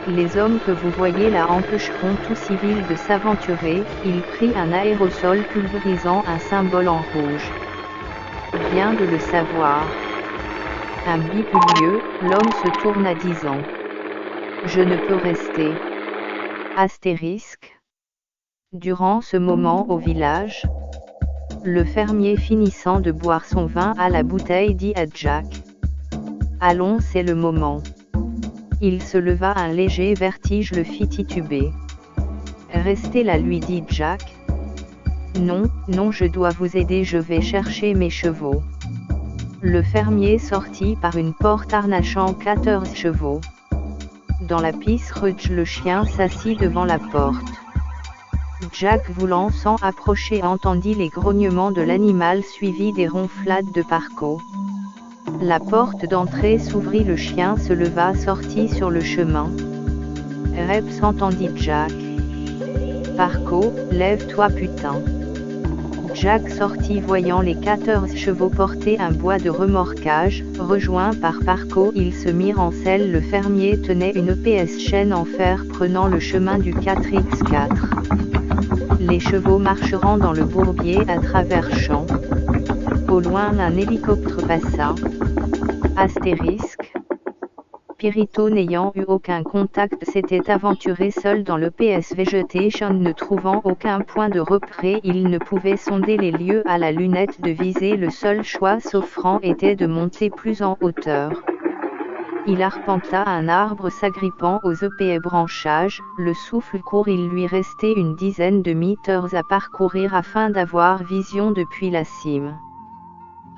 Les hommes que vous voyez là empêcheront tout civil de s'aventurer. Il prit un aérosol pulvérisant un symbole en rouge. Bien de le savoir. Un bip eut lieu, l'homme se tourne à 10 ans. Je ne peux rester. Astérisque. Durant ce moment au village, le fermier finissant de boire son vin à la bouteille dit à Jack. Allons, c'est le moment. Il se leva, un léger vertige le fit tituber. Restez là, lui dit Jack. Non, non, je dois vous aider, je vais chercher mes chevaux. Le fermier sortit par une porte harnachant 14 chevaux. Dans la piste Rudge, le chien s'assit devant la porte. Jack, voulant s'en approcher, entendit les grognements de l'animal suivis des ronflades de Parco. La porte d'entrée s'ouvrit, le chien se leva, sortit sur le chemin. Reps, entendit Jack. Parco, lève-toi putain. Jack sortit, voyant les 14 chevaux porter un bois de remorquage. Rejoint par Parco, ils se mirent en selle. Le fermier tenait une EPS chaîne en fer prenant le chemin du 4x4. Les chevaux marcheront dans le bourbier à travers champs. Au loin, un hélicoptère passa. Astérisque. Pirito, n'ayant eu aucun contact, s'était aventuré seul dans le PS Vegetation. Ne trouvant aucun point de repère, il ne pouvait sonder les lieux à la lunette de visée. Le seul choix s'offrant était de monter plus en hauteur. Il arpenta un arbre, s'agrippant aux épais branchages, le souffle court. Il lui restait une dizaine de mètres à parcourir afin d'avoir vision depuis la cime.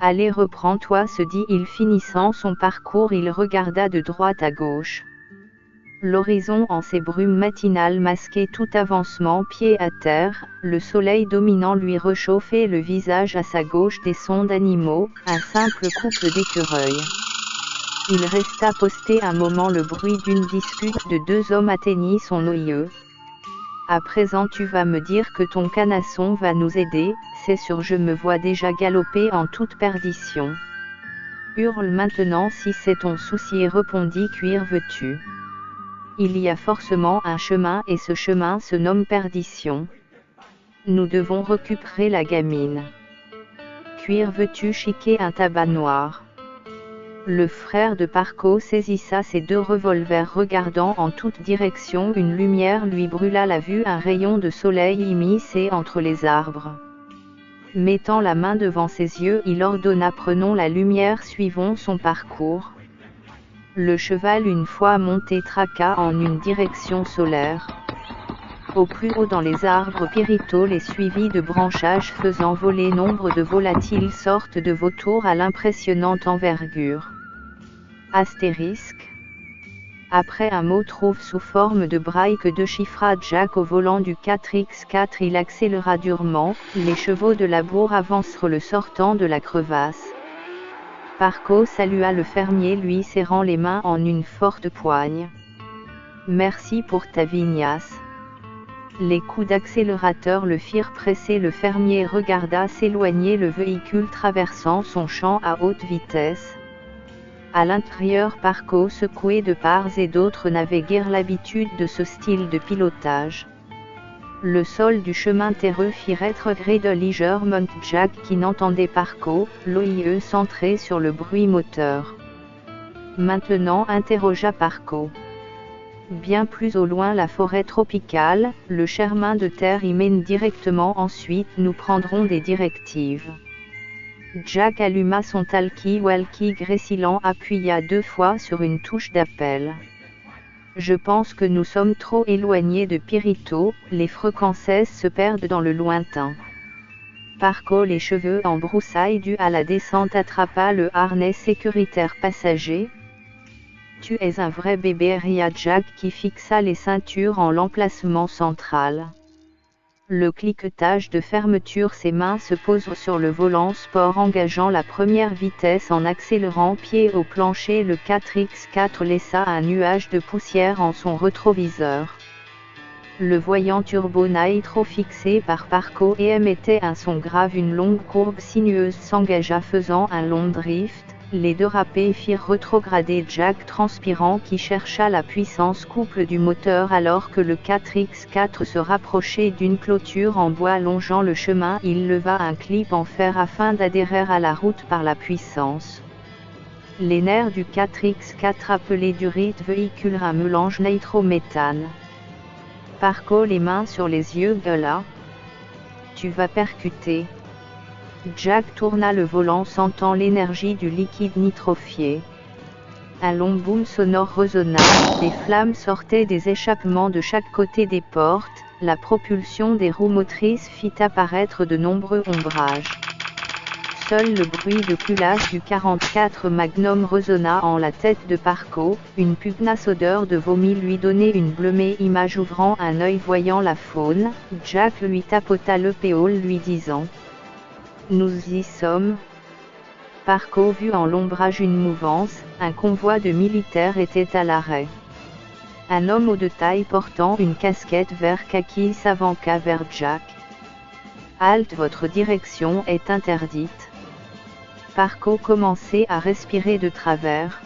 Allez, reprends-toi, se dit-il, finissant son parcours. Il regarda de droite à gauche. L'horizon en ces brumes matinales masquait tout avancement. Pied à terre, le soleil dominant lui réchauffait le visage. À sa gauche, des sons d'animaux, un simple couple d'écureuils. Il resta posté un moment. Le bruit d'une dispute de deux hommes atteignit son oeil. À présent tu vas me dire que ton canasson va nous aider, c'est sûr, je me vois déjà galoper en toute perdition. Hurle maintenant si c'est ton souci, répondit Cuir Vêtu. Il y a forcément un chemin et ce chemin se nomme perdition. Nous devons récupérer la gamine. Cuir Vêtu chiquait un tabac noir. Le frère de Parco saisissa ses deux revolvers, regardant en toutes directions. Une lumière lui brûla la vue, un rayon de soleil immiscé entre les arbres. Mettant la main devant ses yeux, il ordonna: prenons la lumière, suivons son parcours. Le cheval, une fois monté, traqua en une direction solaire. Au plus haut dans les arbres, Pirito les suivit de branchages, faisant voler nombre de volatiles sortes de vautours à l'impressionnante envergure. Astérisque. Après un mot trouve sous forme de braille que déchiffra Jack au volant du 4x4, il accéléra durement. Les chevaux de labour avancèrent, le sortant de la crevasse. Parco salua le fermier, lui serrant les mains en une forte poigne. Merci pour ta vignasse. Les coups d'accélérateur le firent presser. Le fermier regarda s'éloigner le véhicule traversant son champ à haute vitesse. À l'intérieur, Parco, secoué de part et d'autre, n'avait guère l'habitude de ce style de pilotage. Le sol du chemin terreux fit rétrogradé légèrement Jack, qui n'entendait Parco, l'oeil centré sur le bruit moteur. Maintenant, interrogea Parco. Bien plus au loin, la forêt tropicale, le chemin de terre y mène directement. Ensuite, nous prendrons des directives. Jack alluma son talkie-walkie grésillant, appuya 2 fois sur une touche d'appel. Je pense que nous sommes trop éloignés de Pirito, les fréquences se perdent dans le lointain. Parco, les cheveux en broussailles dû à la descente, attrapa le harnais sécuritaire passager. Tu es un vrai bébé, ria Jack, qui fixa les ceintures en l'emplacement central. Le cliquetage de fermeture. Ses mains se posent sur le volant sport engageant la première vitesse en accélérant pied au plancher. Le 4x4 laissa un nuage de poussière en son rétroviseur. Le voyant turbo nitro fixé par Parco et émettait un son grave. Une longue courbe sinueuse s'engagea faisant un long drift. Les deux râpés firent rétrograder Jack transpirant qui chercha la puissance couple du moteur alors que le 4x4 se rapprochait d'une clôture en bois longeant le chemin. Il leva un clip en fer afin d'adhérer à la route par la puissance. Les nerfs du 4x4 appelés Durit véhicule un mélange nitro-méthane. Parco les mains sur les yeux gueula. Tu vas percuter. Jack tourna le volant sentant l'énergie du liquide nitrofié. Un long boom sonore résonna, des flammes sortaient des échappements de chaque côté des portes, la propulsion des roues motrices fit apparaître de nombreux ombrages. Seul le bruit de culage du 44 Magnum résonna en la tête de Parco, une pugnace odeur de vomi lui donnait une blêmée image ouvrant un œil voyant la faune. Jack lui tapota l'épaule lui disant « Nous y sommes ». Parco vit en l'ombrage une mouvance, un convoi de militaires était à l'arrêt. Un homme haut de taille portant une casquette vert kaki s'avança vers Jack. « Halte, votre direction est interdite ». Parco commençait à respirer de travers.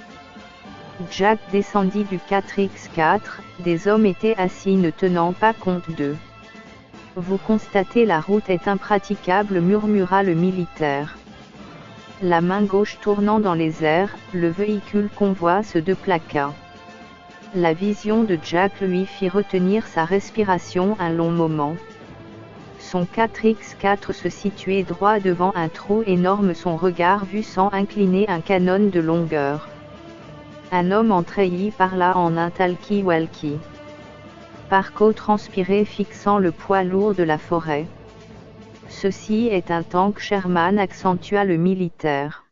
Jack descendit du 4x4, des hommes étaient assis ne tenant pas compte d'eux. « Vous constatez la route est impraticable » murmura le militaire. La main gauche tournant dans les airs, le véhicule convoi se déplaqua. La vision de Jack lui fit retenir sa respiration un long moment. Son 4x4 se situait droit devant un trou énorme, son regard vu sans incliner un canon de longueur. Un homme entraillis parla en un talkie-walkie. Parco transpirait fixant le poids lourd de la forêt. Ceci est un tank Sherman accentua le militaire.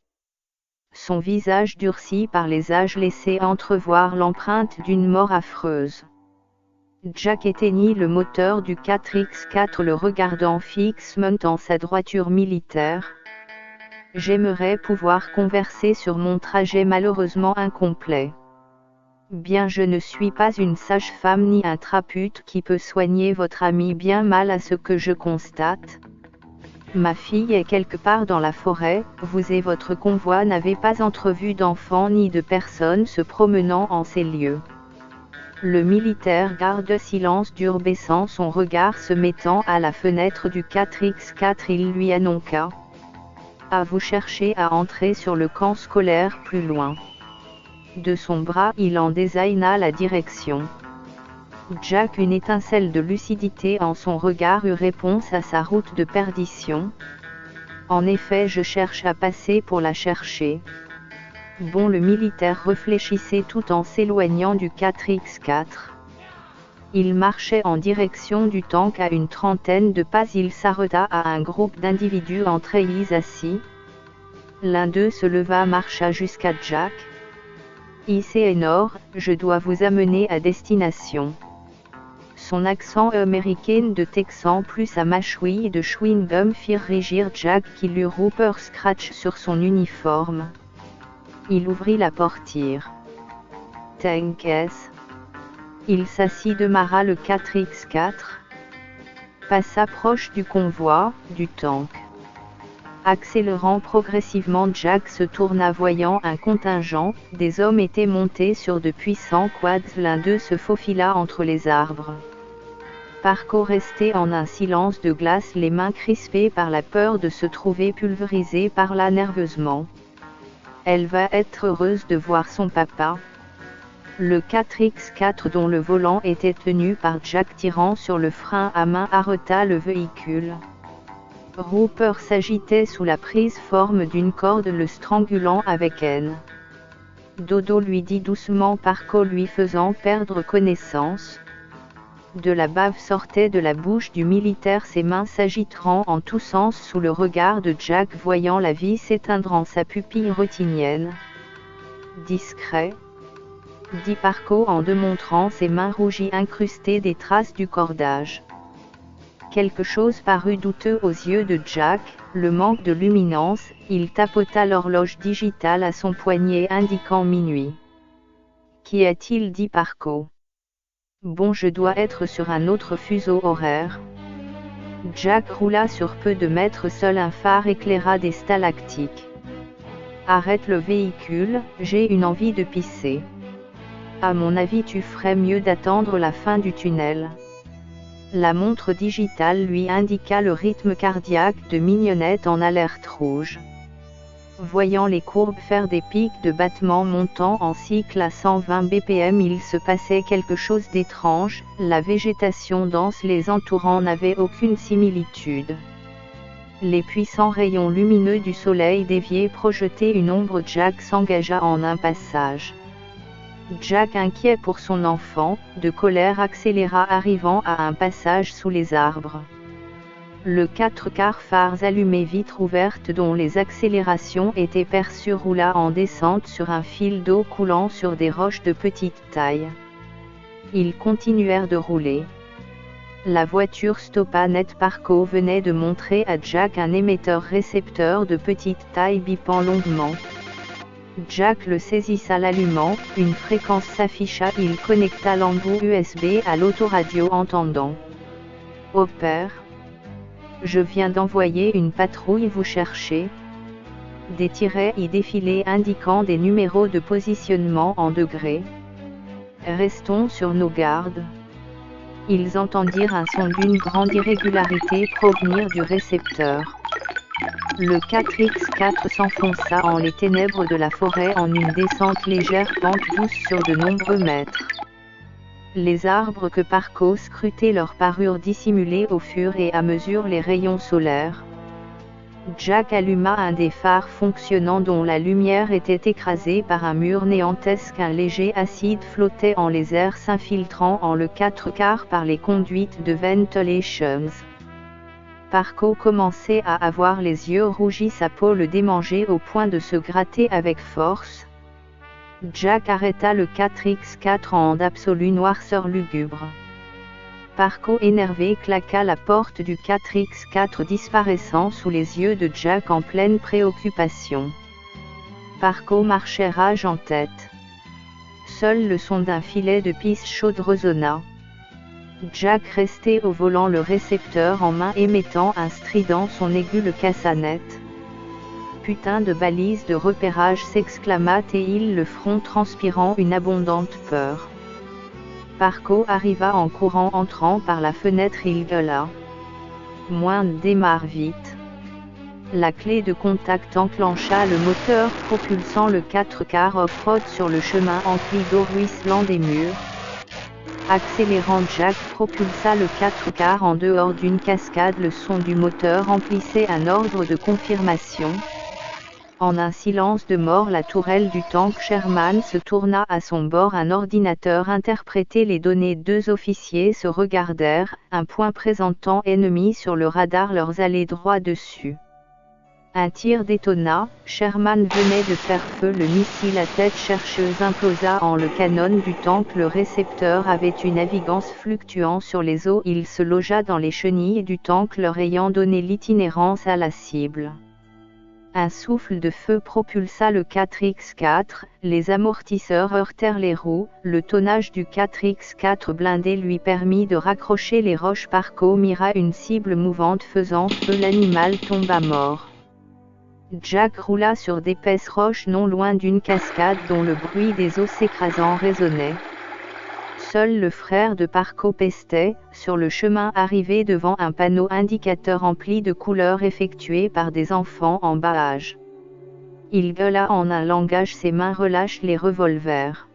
Son visage durci par les âges laissait entrevoir l'empreinte d'une mort affreuse. Jack éteignit le moteur du 4x4 le regardant fixement en sa droiture militaire. « J'aimerais pouvoir converser sur mon trajet malheureusement incomplet. Bien je ne suis pas une sage-femme ni un trapute qui peut soigner votre ami bien mal à ce que je constate. Ma fille est quelque part dans la forêt, vous et votre convoi n'avez pas entrevu d'enfants ni de personnes se promenant en ces lieux. » Le militaire garde silence dur baissant son regard se mettant à la fenêtre du 4x4 il lui annonça. « Ah vous cherchez à entrer sur le camp scolaire plus loin. » De son bras il en désigna la direction. Jack une étincelle de lucidité en son regard eut réponse à sa route de perdition. « En effet je cherche à passer pour la chercher. » Bon le militaire réfléchissait tout en s'éloignant du 4x4. Il marchait en direction du tank à une trentaine de pas il s'arrêta à un groupe d'individus en treillis assis. L'un d'eux se leva marcha jusqu'à Jack. « Ici Nord, je dois vous amener à destination. » Son accent américain de Texan plus sa mâchouille de chewing-gum firent régir Jack qui lut Rupert Scratch sur son uniforme. Il ouvrit la portière. « T'inquiète. » Il s'assit démarra le 4x4. Passa proche du convoi, du tank. Accélérant progressivement Jack se tourna voyant un contingent, des hommes étaient montés sur de puissants quads l'un d'eux se faufila entre les arbres. Parco restait en un silence de glace les mains crispées par la peur de se trouver pulvérisé parla nerveusement. Elle va être heureuse de voir son papa. Le 4x4 dont le volant était tenu par Jack tirant sur le frein à main arrêta le véhicule. Rupert s'agitait sous la prise forme d'une corde le strangulant avec haine. Dodo lui dit doucement Parco lui faisant perdre connaissance. De la bave sortait de la bouche du militaire ses mains s'agiteront en tous sens sous le regard de Jack voyant la vie s'éteindre en sa pupille rétinienne. Discret, dit Parco en démontrant ses mains rougies incrustées des traces du cordage. Quelque chose parut douteux aux yeux de Jack, le manque de luminance. Il tapota l'horloge digitale à son poignet indiquant minuit. Qu'y a-t-il, dit Parco. Bon, je dois être sur un autre fuseau horaire. Jack roula sur peu de mètres, seul un phare éclaira des stalactites. Arrête le véhicule, j'ai une envie de pisser. À mon avis, tu ferais mieux d'attendre la fin du tunnel. La montre digitale lui indiqua le rythme cardiaque de Mignonnette en alerte rouge. Voyant les courbes faire des pics de battements montant en cycle à 120 bpm, il se passait quelque chose d'étrange. La végétation dense les entourant n'avait aucune similitude. Les puissants rayons lumineux du soleil dévié projetaient une ombre. Jack s'engagea en un passage. Jack, inquiet pour son enfant, de colère, accéléra, arrivant à un passage sous les arbres. Le 4/4 phares allumés, vitre ouverte dont les accélérations étaient perçues, roula en descente sur un fil d'eau coulant sur des roches de petite taille. Ils continuèrent de rouler. La voiture stoppa net. Parco venait de montrer à Jack un émetteur-récepteur de petite taille bipant longuement. Jack le saisissa, l'allumant, une fréquence s'afficha, il connecta l'embout USB à l'autoradio, entendant. « Au père. Je viens d'envoyer une patrouille vous chercher. » Des tirets y défilaient indiquant des numéros de positionnement en degrés. « Restons sur nos gardes. » Ils entendirent un son d'une grande irrégularité provenir du récepteur. Le 4x4 s'enfonça en les ténèbres de la forêt en une descente légère, pente douce sur de nombreux mètres. Les arbres que Parco scrutait leur parurent dissimulés au fur et à mesure les rayons solaires. Jack alluma un des phares fonctionnants dont la lumière était écrasée par un mur néantesque. Un léger acide flottait en les airs, s'infiltrant en le 4/4 par les conduites de ventilations. Parco commençait à avoir les yeux rougis, sa peau le démangeait au point de se gratter avec force. Jack arrêta le 4x4 en d'absolue noirceur lugubre. Parco, énervé, claqua la porte du 4x4, disparaissant sous les yeux de Jack en pleine préoccupation. Parco marchait rage en tête. Seul le son d'un filet de pisse chaude résonna. Jack restait au volant, le récepteur en main, émettant un strident son aigu le cassa net. Putain de balise de repérage, s'exclama-t-il, le front transpirant une abondante peur. Parco arriva en courant, entrant par la fenêtre, il gueula. Moins, démarre vite. La clé de contact enclencha le moteur, propulsant le 4x4 off-road sur le chemin empli d'eau ruisselant des murs. Accélérant, Jack propulsa le 4x4 en dehors d'une cascade. Le son du moteur remplissait un ordre de confirmation. En un silence de mort, la tourelle du tank Sherman se tourna à son bord. Un ordinateur interprétait les données. Deux officiers se regardèrent, un point présentant ennemi sur le radar leur allait droit dessus. Un tir détonna, Sherman venait de faire feu. Le missile à tête chercheuse implosa en le canon du tank. Le récepteur avait une navigance fluctuant sur les eaux. Il se logea dans les chenilles du tank, leur ayant donné l'itinérance à la cible. Un souffle de feu propulsa le 4x4, les amortisseurs heurtèrent les roues, le tonnage du 4x4 blindé lui permit de raccrocher les roches. Parco mira une cible mouvante, faisant feu, l'animal tomba mort. Jack roula sur d'épaisses roches non loin d'une cascade dont le bruit des eaux s'écrasant résonnait. Seul le frère de Parco pestait, sur le chemin, arrivé devant un panneau indicateur empli de couleurs effectuées par des enfants en bas âge. Il gueula en un langage, ses mains relâchent les revolvers.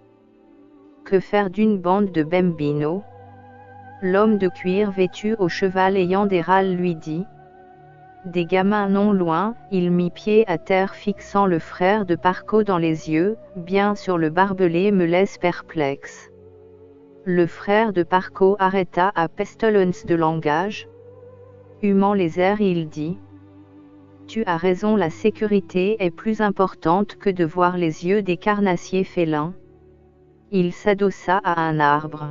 Que faire d'une bande de bambino? L'homme de cuir vêtu au cheval ayant des râles lui dit. Des gamins non loin, il mit pied à terre, fixant le frère de Parco dans les yeux, bien sûr le barbelé me laisse perplexe. Le frère de Parco arrêta à pestilence de langage. Humant les airs, il dit. Tu as raison, la sécurité est plus importante que de voir les yeux des carnassiers félins. Il s'adossa à un arbre.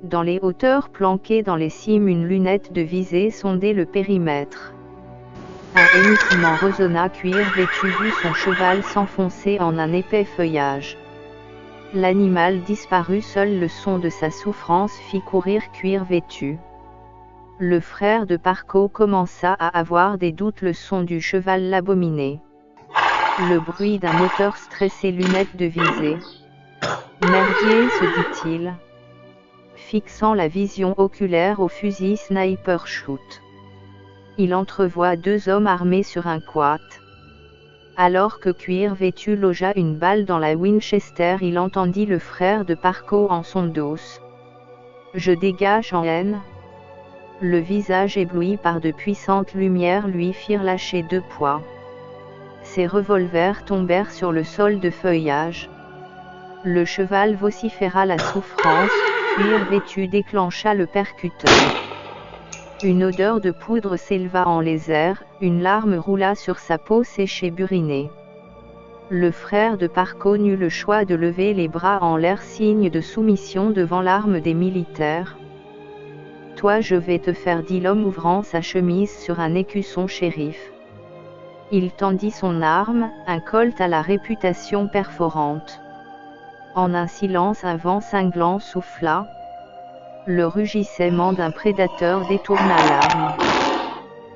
Dans les hauteurs planquées dans les cimes, une lunette de visée sondait le périmètre. Un hennissement résonna. Cuir vêtu vit son cheval s'enfoncer en un épais feuillage. L'animal disparut, seul le son de sa souffrance fit courir Cuir vêtu. Le frère de Parco commença à avoir des doutes, le son du cheval l'abominait. Le bruit d'un moteur stressé, lunette de visée. Merdier, se dit-il, fixant la vision oculaire au fusil sniper shoot. Il entrevoit deux hommes armés sur un quad. Alors que Cuir vêtu logea une balle dans la Winchester, il entendit le frère de Parco en son dos. Je dégage en haine. Le visage ébloui par de puissantes lumières lui firent lâcher deux poids. Ses revolvers tombèrent sur le sol de feuillage. Le cheval vociféra la souffrance. Cuir vêtu déclencha le percuteur. Une odeur de poudre s'éleva en les airs, une larme roula sur sa peau séchée burinée. Le frère de Parco n'eut le choix de lever les bras en l'air, signe de soumission devant l'arme des militaires. Toi, je vais te faire, dit l'homme ouvrant sa chemise sur un écusson shérif. Il tendit son arme, un colt à la réputation perforante. En un silence, un vent cinglant souffla. Le rugissement d'un prédateur détourna l'arme.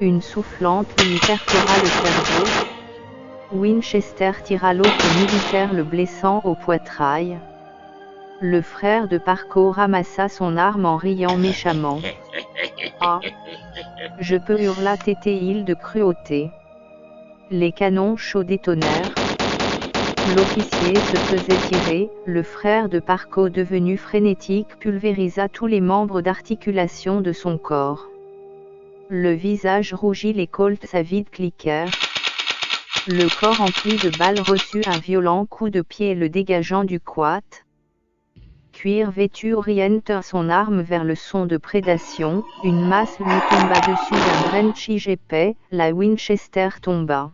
Une soufflante lui perfora le cerveau. Winchester tira l'autre militaire, le blessant au poitrail. Le frère de Parco ramassa son arme en riant méchamment. Ah! Je peux, hurla Tété-il de cruauté. Les canons chauds détonnèrent. L'officier se faisait tirer, le frère de Parco, devenu frénétique, pulvérisa tous les membres d'articulation de son corps. Le visage rougi, les colts à vide cliquèrent. Le corps empli de balles reçut un violent coup de pied, le dégageant du quad. Cuir vêtu oriente son arme vers le son de prédation, une masse lui tomba dessus d'un Brenchy épais, la Winchester tomba.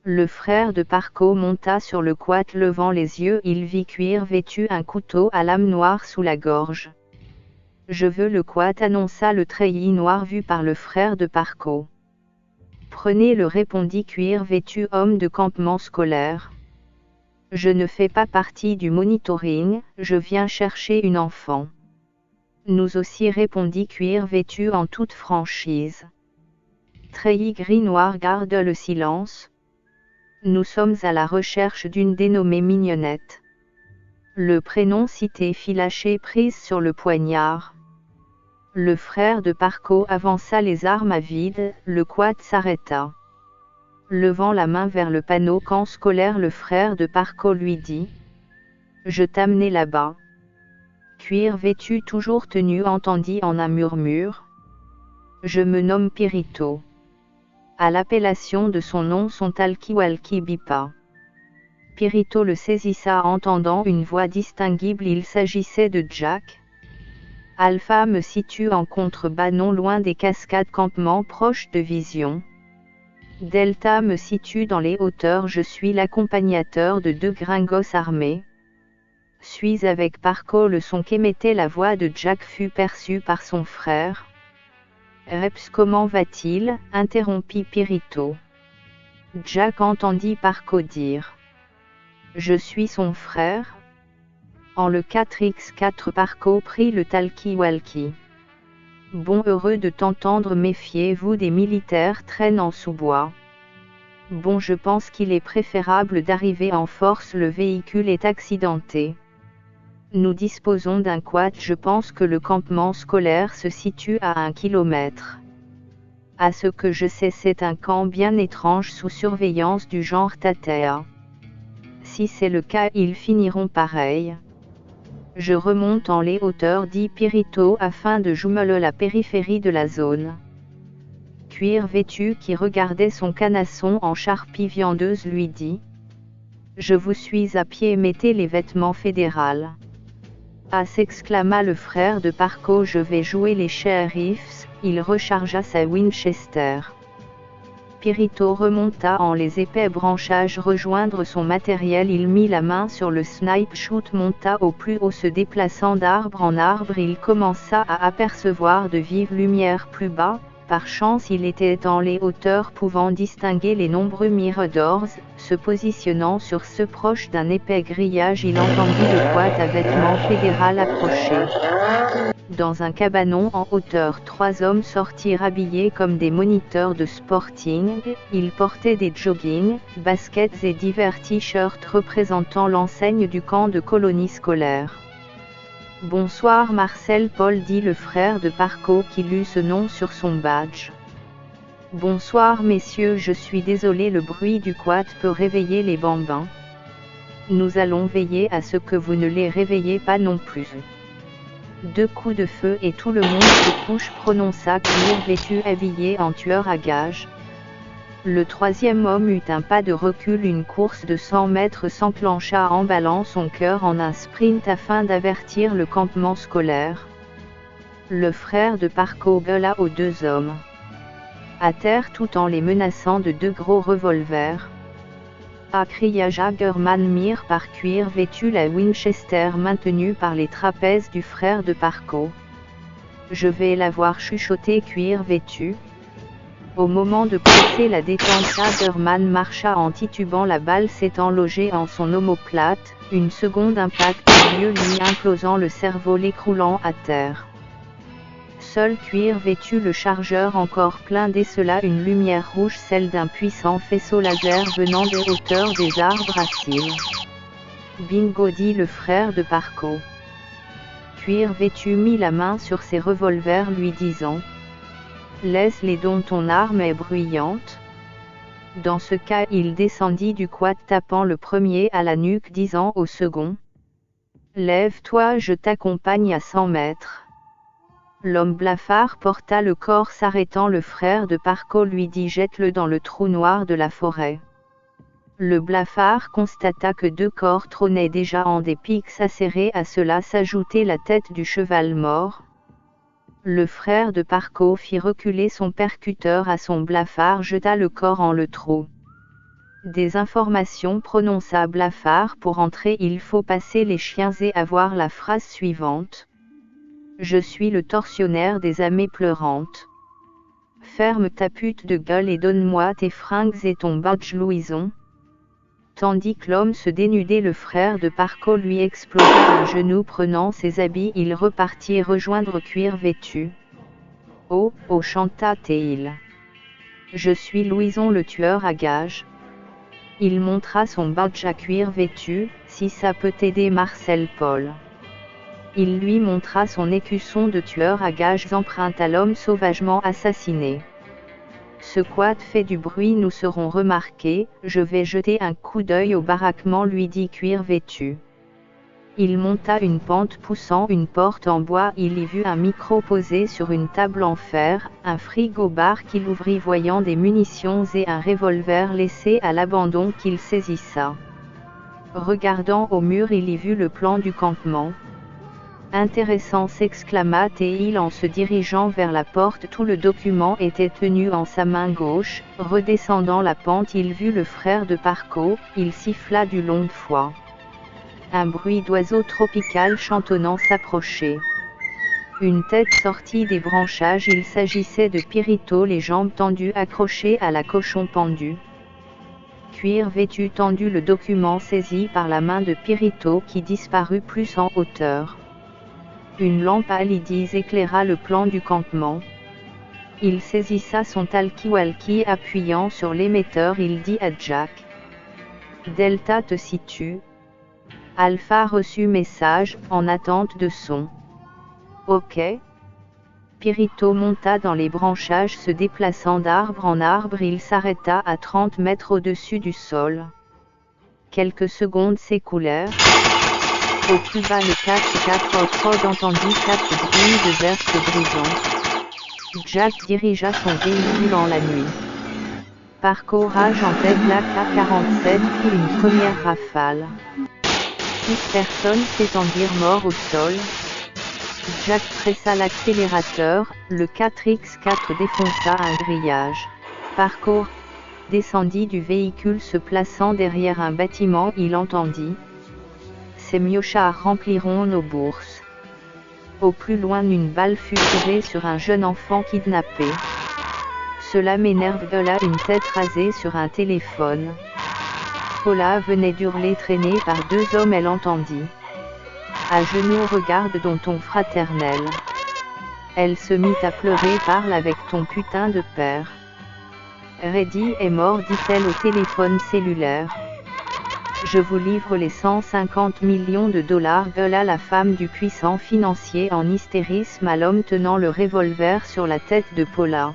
Le frère de Parco monta sur le quad, levant les yeux, il vit Cuir vêtu, un couteau à lame noire sous la gorge. Je veux le quad, annonça le treillis noir vu par le frère de Parco. Prenez-le, répondit Cuir vêtu, homme de campement scolaire. Je ne fais pas partie du monitoring, je viens chercher une enfant. Nous aussi, répondit Cuir vêtu en toute franchise. Treillis gris-noir garde le silence. Nous sommes à la recherche d'une dénommée Mignonnette. Le prénom cité fit lâcher prise sur le poignard. Le frère de Parco avança les armes à vide, le quad s'arrêta. Levant la main vers le panneau camp scolaire, le frère de Parco lui dit « Je t'amenais là-bas ». Cuir vêtu, toujours tenu, entendit en un murmure « Je me nomme Pirito ». À l'appellation de son nom, son talkie-walkie bipa. Pirito le saisissa, entendant une voix distinguible, il s'agissait de Jack. Alpha me situe en contrebas non loin des cascades, campement proche de Vision. Delta me situe dans les hauteurs, je suis l'accompagnateur de deux gringos armés. Suis avec Parco. Le son qu'émettait la voix de Jack fut perçu par son frère. Reps, comment va-t-il, interrompit Pirito. Jack entendit Parco dire. Je suis son frère. En le 4x4, Parco prit le talkie-walkie. Bon, heureux de t'entendre, méfiez-vous des militaires, traînent en sous-bois. Bon, je pense qu'il est préférable d'arriver en force, le véhicule est accidenté. Nous disposons d'un quad, je pense que le campement scolaire se situe à 1 kilomètre. À ce que je sais, c'est un camp bien étrange sous surveillance du genre Tatea. Si c'est le cas, ils finiront pareil. Je remonte en les hauteurs, dit Pirito, afin de jumeler la périphérie de la zone. Cuir vêtu, qui regardait son canasson en charpie viandeuse, lui dit. Je vous suis à pied, mettez les vêtements fédéraux. Ah, s'exclama le frère de Parco, je vais jouer les shérifs. Il rechargea sa Winchester. Pirito remonta en les épais branchages rejoindre son matériel. Il mit la main sur le snipe shoot, monta au plus haut, se déplaçant d'arbre en arbre. Il commença à apercevoir de vives lumières plus bas. Par chance il était dans les hauteurs, pouvant distinguer les nombreux miradors. Se positionnant sur ceux proches d'un épais grillage, il entendit le quad à vêtements fédéral approcher. Dans un cabanon en hauteur, 3 hommes sortirent habillés comme des moniteurs de sporting. Ils portaient des jogging, baskets et divers t-shirts représentant l'enseigne du camp de colonie scolaire. « Bonsoir Marcel Paul, dit le frère de Parco qui lut ce nom sur son badge. « Bonsoir messieurs, je suis désolé, le bruit du quad peut réveiller les bambins. Nous allons veiller à ce que vous ne les réveillez pas non plus. » 2 coups de feu et tout le monde se couche, prononça Cuir vêtu habillé en tueur à gages. Le 3e homme eut un pas de recul. Une course de 100 mètres s'enclencha, emballant son cœur en un sprint afin d'avertir le campement scolaire. Le frère de Parco gueula aux 2 hommes. À terre, tout en les menaçant de 2 gros revolvers. Ah, cria Jaggerman, mire par Cuir vêtu la Winchester maintenue par les trapèzes du frère de Parco. Je vais l'avoir, chuchoté Cuir vêtu. Au moment de presser la détente, Jaggerman marcha en titubant, la balle s'étant logée en son omoplate. Une seconde impact eut lieu, lui implosant le cerveau, l'écroulant à terre. Seul Cuir vêtu, le chargeur encore plein, décela une lumière rouge, celle d'un puissant faisceau laser venant des hauteurs des arbres à cils. Bingo, dit le frère de Parco. Cuir vêtu mit la main sur ses revolvers, lui disant: laisse-les donc, ton arme est bruyante. Dans ce cas, il descendit du quad, tapant le premier à la nuque, disant au second: lève-toi, je t'accompagne à 100 mètres. L'homme blafard porta le corps, s'arrêtant. Le frère de Parco lui dit: jette-le dans le trou noir de la forêt. Le blafard constata que 2 corps trônaient déjà en des pics acérés. À cela s'ajoutait la tête du cheval mort. Le frère de Parco fit reculer son percuteur à son blafard, jeta le corps en le trou. Des informations, prononça Blafard. Pour entrer, il faut passer les chiens et avoir la phrase suivante: je suis le tortionnaire des amées pleurantes. Ferme ta pute de gueule et donne-moi tes fringues et ton badge, Louison. Tandis que l'homme se dénudait, le frère de Parco lui explosa un genou. Prenant ses habits, il repartit rejoindre Cuir vêtu. Oh, oh, chanta-t-il. Je suis Louison, le tueur à gages. Il montra son badge à Cuir vêtu. Si ça peut t'aider, Marcel Paul. Il lui montra son écusson de tueur à gages empreinte à l'homme sauvagement assassiné. Ce quad fait du bruit, nous serons remarqués. Je vais jeter un coup d'œil au baraquement, lui dit Cuir vêtu. Il monta une pente poussant une porte en bois. Il y vit un micro posé sur une table en fer, un frigo-bar qu'il ouvrit, voyant des munitions et un revolver laissé à l'abandon qu'il saisissa. Regardant au mur, il y vit le plan du campement. Intéressant, s'exclama-t-il en se dirigeant vers la porte. Tout le document était tenu en sa main gauche. Redescendant la pente, il vit le frère de Parco. Il siffla du long de fois. Un bruit d'oiseau tropical chantonnant s'approchait. Une tête sortit des branchages. Il s'agissait de Pirito, les jambes tendues, accroché à la cochon pendu. Cuir vêtu tendit le document saisi par la main de Pirito, qui disparut plus en hauteur. Une lampe à lidis éclaira le plan du campement. Il saisissa son talkie-walkie, appuyant sur l'émetteur. Il dit à Jack: Delta te situe. Alpha reçu message, en attente de son. Ok. Pirito monta dans les branchages, se déplaçant d'arbre en arbre. Il s'arrêta à 30 mètres au-dessus du sol. Quelques secondes s'écoulèrent. Au plus bas, le 4-4 entendit 4 bruits de verre se brisant. Jack dirigea son véhicule en la nuit. Parco rage en tête, la K-47 fit une première rafale. 6 personnes s'étendirent morts au sol. Jack pressa l'accélérateur, le 4x4 défonça un grillage. Parco descendit du véhicule se plaçant derrière un bâtiment. Il entendit : ces miochards rempliront nos bourses. Au plus loin, une balle fut tirée sur un jeune enfant kidnappé. Cela m'énerve, gueula une tête rasée sur un téléphone. Paula venait d'hurler, traînée par deux hommes. Elle entendit : à genoux, regarde dans ton fraternel. Elle se mit à pleurer. Parle avec ton putain de père. Reddy est mort, dit-elle au téléphone cellulaire. Je vous livre les 150 millions de dollars, gueula la femme du puissant financier en hystérisme à l'homme tenant le revolver sur la tête de Paula.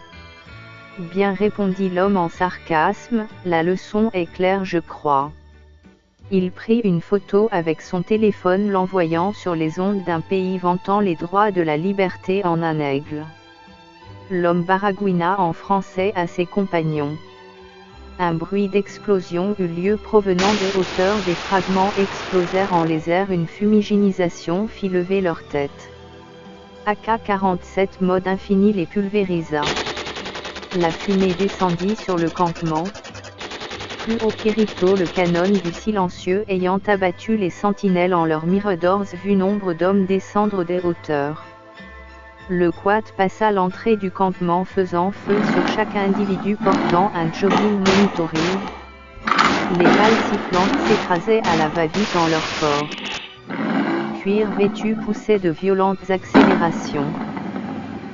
Bien, répondit l'homme en sarcasme, la leçon est claire, je crois. Il prit une photo avec son téléphone, l'envoyant sur les ondes d'un pays vantant les droits de la liberté en un aigle. L'homme baragouina en français à ses compagnons. Un bruit d'explosion eut lieu provenant des hauteurs. Des fragments explosèrent en les airs. Une fumiginisation fit lever leur tête. AK-47 mode infini les pulvérisa. La fumée descendit sur le campement. Plus haut, Kirito, le canon du silencieux, ayant abattu les sentinelles en leur miradors, vit nombre d'hommes descendre des hauteurs. Le quad passa l'entrée du campement, faisant feu sur chaque individu portant un jogging monitoring. Les balles sifflantes s'écrasaient à la va-vite dans leur corps. Cuir vêtu poussait de violentes accélérations.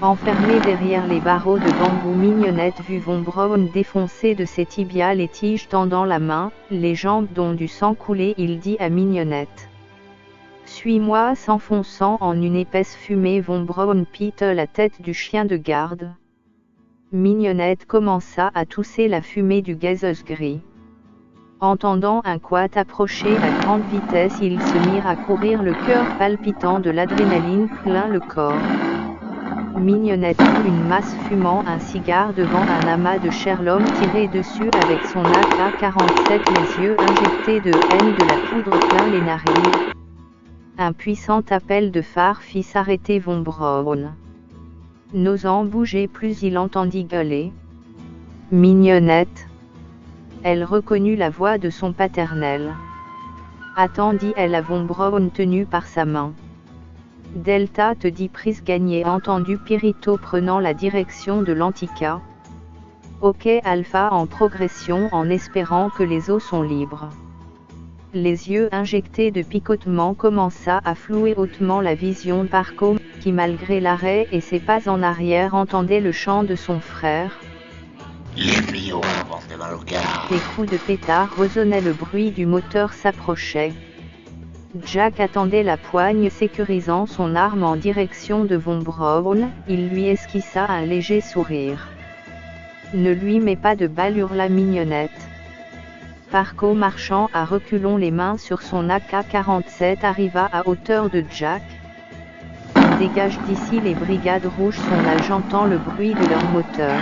Enfermée derrière les barreaux de bambou, Mignonnette vit Von Braun défoncer de ses tibias les tiges tendant la main, les jambes dont du sang coulait. Il dit à Mignonnette : suis-moi. S'enfonçant en une épaisse fumée, Von Braun pique la tête du chien de garde. Mignonnette commença à tousser la fumée du gazeuse gris. Entendant un quad approcher à grande vitesse, ils se mirent à courir, le cœur palpitant, de l'adrénaline plein le corps. Mignonnette eut une masse fumant un cigare devant un amas de chair. L'homme tirait dessus avec son AK-47, les yeux injectés de haine, de la poudre plein les narines. Un puissant appel de phare fit s'arrêter Von Braun. N'osant bouger plus, il entendit gueuler : Mignonnette. Elle reconnut la voix de son paternel. Attendit-elle à Von Braun tenu par sa main. Delta te dit prise gagnée, entendu Pirito prenant la direction de l'Antica. Ok Alpha en progression, en espérant que les eaux sont libres. Les yeux injectés de picotement commença à flouer hautement la vision. Parco, qui malgré l'arrêt et ses pas en arrière entendait le chant de son frère. Les miaux avancent devant le gars. Des coups de pétard résonnaient, le bruit du moteur s'approchait. Jack attendait la poigne, sécurisant son arme en direction de Von Braun. Il lui esquissa un léger sourire. Ne lui mets pas de balle, hurla Mignonnette. Parco, marchant à reculons, les mains sur son AK-47, arriva à hauteur de Jack. Dégage d'ici, les brigades rouges sont là, j'entends le bruit de leur moteur.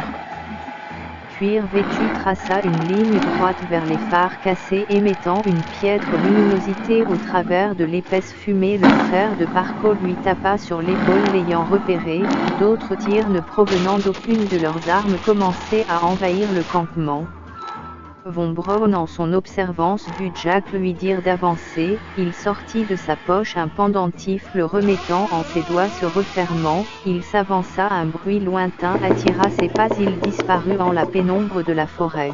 Cuir vêtu traça une ligne droite vers les phares cassés, émettant une piètre luminosité au travers de l'épaisse fumée. Le frère de Parco lui tapa sur l'épaule, l'ayant repéré. D'autres tirs ne provenant d'aucune de leurs armes commençaient à envahir le campement. Von Braun, en son observance, vit Jack lui dire d'avancer. Il sortit de sa poche un pendentif, le remettant en ses doigts se refermant. Il s'avança, un bruit lointain attira ses pas, il disparut en la pénombre de la forêt.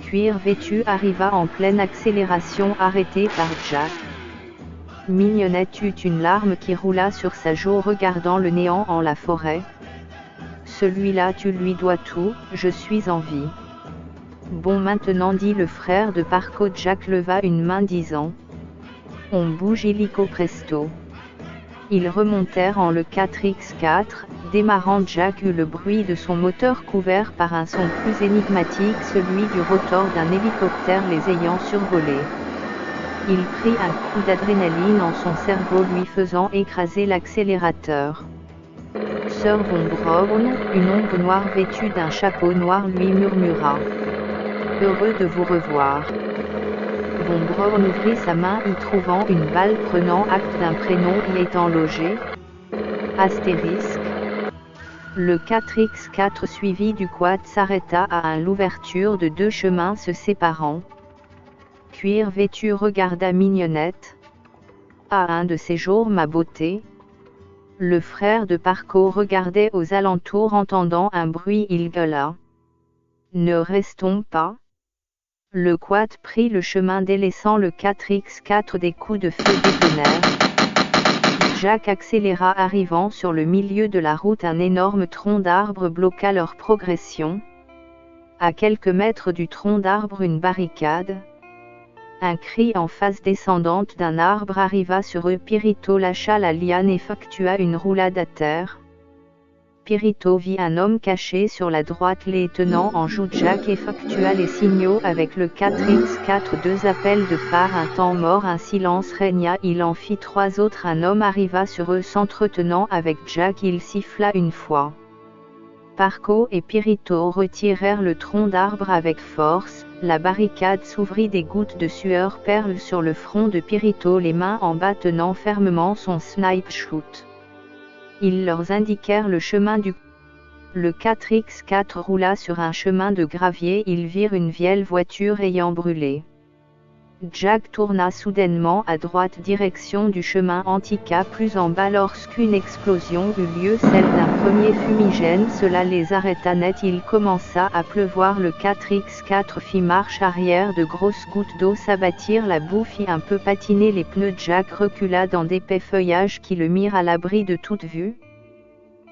Cuir vêtu arriva en pleine accélération, arrêté par Jack. Mignonnette eut une larme qui roula sur sa joue, regardant le néant en la forêt. Celui-là, tu lui dois tout, je suis en vie. Bon, maintenant, dit le frère de Parco. Jack leva une main disant : on bouge illico presto. Ils remontèrent en le 4x4, démarrant. Jack eut le bruit de son moteur couvert par un son plus énigmatique, celui du rotor d'un hélicoptère les ayant survolés. Il prit un coup d'adrénaline en son cerveau, lui faisant écraser l'accélérateur. Sir Von Braun, une ombre noire vêtue d'un chapeau noir, lui murmura : heureux de vous revoir. Von Braun ouvrit sa main, y trouvant une balle prenant acte d'un prénom y étant logé. Astérisque. Le 4x4 suivi du quad s'arrêta à l'ouverture de 2 chemins se séparant. Cuir vêtu regarda Mignonnette. À un de ces jours ma beauté. Le frère de Parco regardait aux alentours entendant un bruit, il gueula. Ne restons pas. Le quad prit le chemin délaissant le 4x4 des coups de feu détonèrent. Jack accéléra arrivant sur le milieu de la route un énorme tronc d'arbre bloqua leur progression. À quelques mètres du tronc d'arbre une barricade. Un cri en face descendante d'un arbre arriva sur eux. Pirito lâcha la liane et effectua une roulade à terre. Pirito vit un homme caché sur la droite les tenant en joue. Jack effectua les signaux avec le 4x4. 2 appels de phare. Un temps mort, un silence régna. Il en fit 3 autres. Un homme arriva sur eux s'entretenant avec Jack. Il siffla une fois. Parco et Pirito retirèrent le tronc d'arbre avec force. La barricade s'ouvrit. Des gouttes de sueur perlent sur le front de Pirito, les mains en bas tenant fermement son snipe shoot. Ils leur indiquèrent le chemin du... Le 4x4 roula sur un chemin de gravier. Ils virent une vieille voiture ayant brûlé. Jack tourna soudainement à droite direction du chemin Antica plus en bas lorsqu'une explosion eut lieu, celle d'un premier fumigène. Cela les arrêta net. Il commença à pleuvoir. Le 4x4 fit marche arrière. De grosses gouttes d'eau s'abattirent. La boue fit un peu patiner les pneus. Jack recula dans d'épais feuillages qui le mirent à l'abri de toute vue.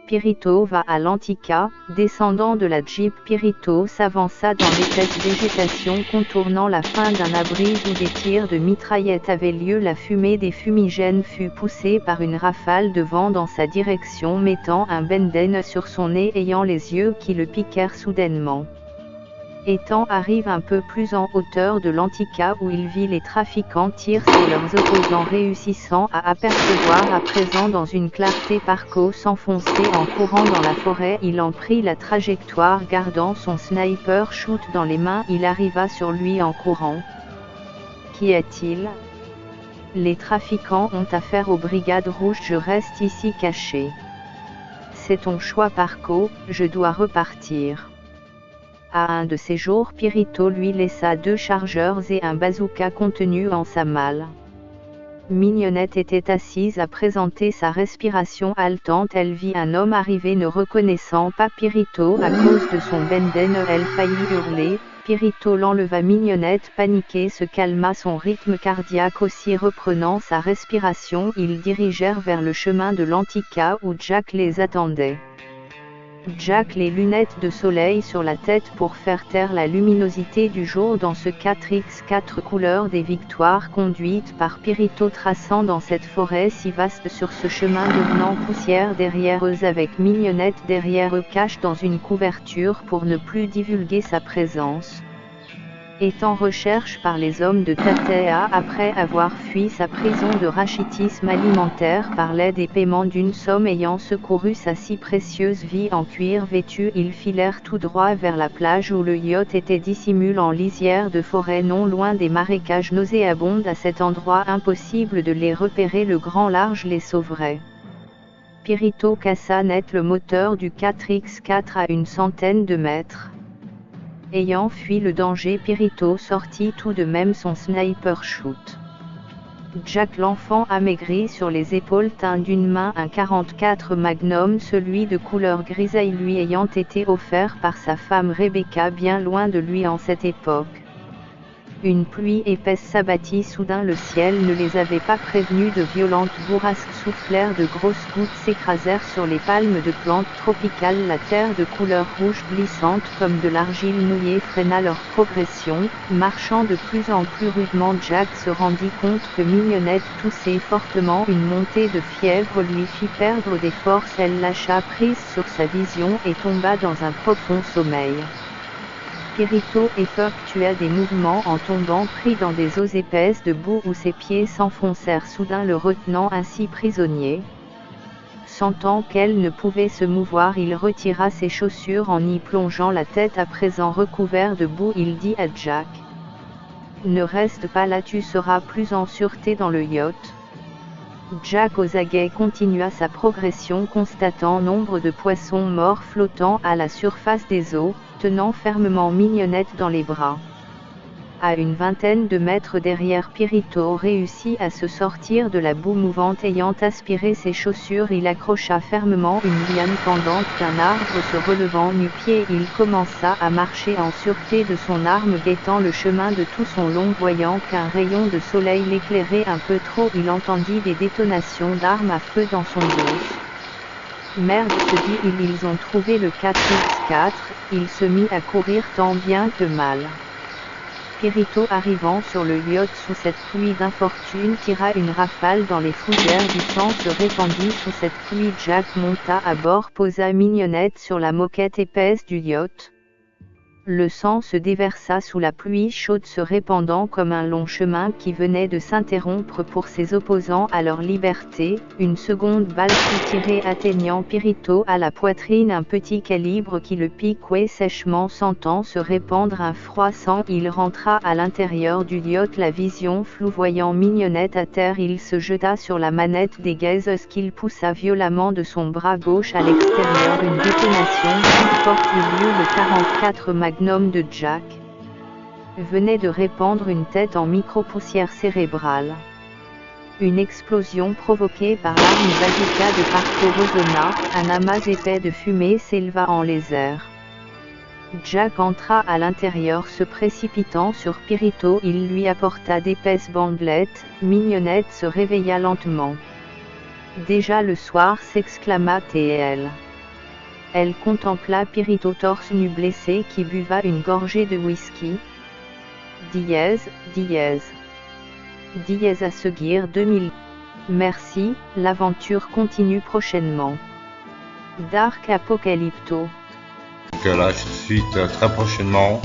Pirito va à l'Antica. Descendant de la Jeep, Pirito s'avança dans l'épaisse végétation contournant la fin d'un abri où des tirs de mitraillette avaient lieu. La fumée des fumigènes fut poussée par une rafale de vent dans sa direction, mettant un benden sur son nez ayant les yeux qui le piquèrent soudainement. Ethan arrive un peu plus en hauteur de l'Antica où il vit les trafiquants tirer sur leurs opposants, réussissant à apercevoir à présent dans une clarté Parco s'enfoncer en courant dans la forêt. Il en prit la trajectoire gardant son sniper shoot dans les mains. Il arriva sur lui en courant. Qui est-il? Les trafiquants ont affaire aux brigades rouges. Je reste ici caché. C'est ton choix Parco, je dois repartir. À un de ces jours, Pirito lui laissa 2 chargeurs et un bazooka contenu en sa malle. Mignonnette était assise à présenter sa respiration haletante. Elle vit un homme arriver ne reconnaissant pas Pirito à cause de son benden. Elle faillit hurler. Pirito l'enleva. Mignonnette paniquée se calma, son rythme cardiaque aussi reprenant sa respiration. Ils dirigèrent vers le chemin de l'Antica où Jack les attendait. Jack les lunettes de soleil sur la tête pour faire taire la luminosité du jour dans ce 4x4 couleur des victoires conduite par Pirito traçant dans cette forêt si vaste sur ce chemin devenant poussière derrière eux avec Mignonnette derrière eux cache dans une couverture pour ne plus divulguer sa présence. Est en recherche par les hommes de Tatea après avoir fui sa prison de rachitisme alimentaire par l'aide et paiement d'une somme ayant secouru sa si précieuse vie en cuir vêtu. Ils filèrent tout droit vers la plage où le yacht était dissimulé en lisière de forêt non loin des marécages nauséabonds. À cet endroit impossible de les repérer, le grand large les sauverait. Pirito cassa net le moteur du 4x4 à une centaine de mètres. Ayant fui le danger, Pirito sortit tout de même son sniper shoot. Jack l'enfant amaigri sur les épaules tint d'une main un 44 Magnum, celui de couleur grisaille lui ayant été offert par sa femme Rebecca bien loin de lui en cette époque. Une pluie épaisse s'abattit soudain, le ciel ne les avait pas prévenus. De violentes bourrasques soufflèrent, de grosses gouttes s'écrasèrent sur les palmes de plantes tropicales. La terre de couleur rouge glissante comme de l'argile mouillée freina leur progression. Marchant de plus en plus rudement, Jack se rendit compte que Mignonnette toussait fortement. Une montée de fièvre lui fit perdre des forces. Elle lâcha prise sur sa vision et tomba dans un profond sommeil. Pirito effectua des mouvements en tombant pris dans des eaux épaisses de boue où ses pieds s'enfoncèrent soudain, le retenant ainsi prisonnier. Sentant qu'elle ne pouvait se mouvoir, il retira ses chaussures en y plongeant la tête à présent recouvert de boue. Il dit à Jack: « Ne reste pas là, tu seras plus en sûreté dans le yacht. » Jack aux aguets continua sa progression constatant nombre de poissons morts flottant à la surface des eaux, tenant fermement Mignonnette dans les bras. À une vingtaine de mètres derrière, Pirito réussit à se sortir de la boue mouvante. Ayant aspiré ses chaussures, il accrocha fermement une liane pendante d'un arbre. Se relevant nu-pied, il commença à marcher en sûreté de son arme, guettant le chemin de tout son long. Voyant qu'un rayon de soleil l'éclairait un peu trop, il entendit des détonations d'armes à feu dans son dos. Merde, se dit-il, ils ont trouvé le 4x4, il se mit à courir tant bien que mal. Pirito, arrivant sur le yacht sous cette pluie d'infortune, tira une rafale dans les fougères. Du sang se répandit sous cette pluie. Jack monta à bord, posa Mignonnette sur la moquette épaisse du yacht. Le sang se déversa sous la pluie chaude, se répandant comme un long chemin qui venait de s'interrompre pour ses opposants à leur liberté. Une seconde balle fut tirée, atteignant Pirito à la poitrine, un petit calibre qui le piquait sèchement. Sentant se répandre un froid sang, il rentra à l'intérieur du yacht, la vision floue. Voyant Mignonnette à terre, il se jeta sur la manette des gaz qu'il poussa violemment de son bras gauche. À l'extérieur, une détonation plus forte eut lieu. Le 44 Magnum de Jack venait de répandre une tête en micro-poussière cérébrale. Une explosion provoquée par l'arme bazooka de Parco résonna, un amas épais de fumée s'éleva en les airs. Jack entra à l'intérieur, se précipitant sur Pirito, il lui apporta d'épaisses bandelettes. Mignonnette se réveilla lentement. Déjà le soir, s'exclama-t-elle. Elle contempla Pirito torse nu blessé qui buva une gorgée de whisky. Dièse, dièse. Dièse à Seguir 2000. Merci, l'aventure continue prochainement. Dark Apocalypto. Donc là, tout de suite, très prochainement,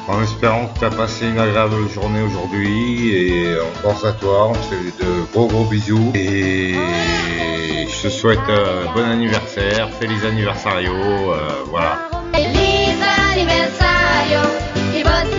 en espérant que tu as passé une agréable journée aujourd'hui, et on pense à toi, on te fait de gros bisous, et je te souhaite bon anniversaire, feliz anniversario, voilà. Feliz aniversario y vos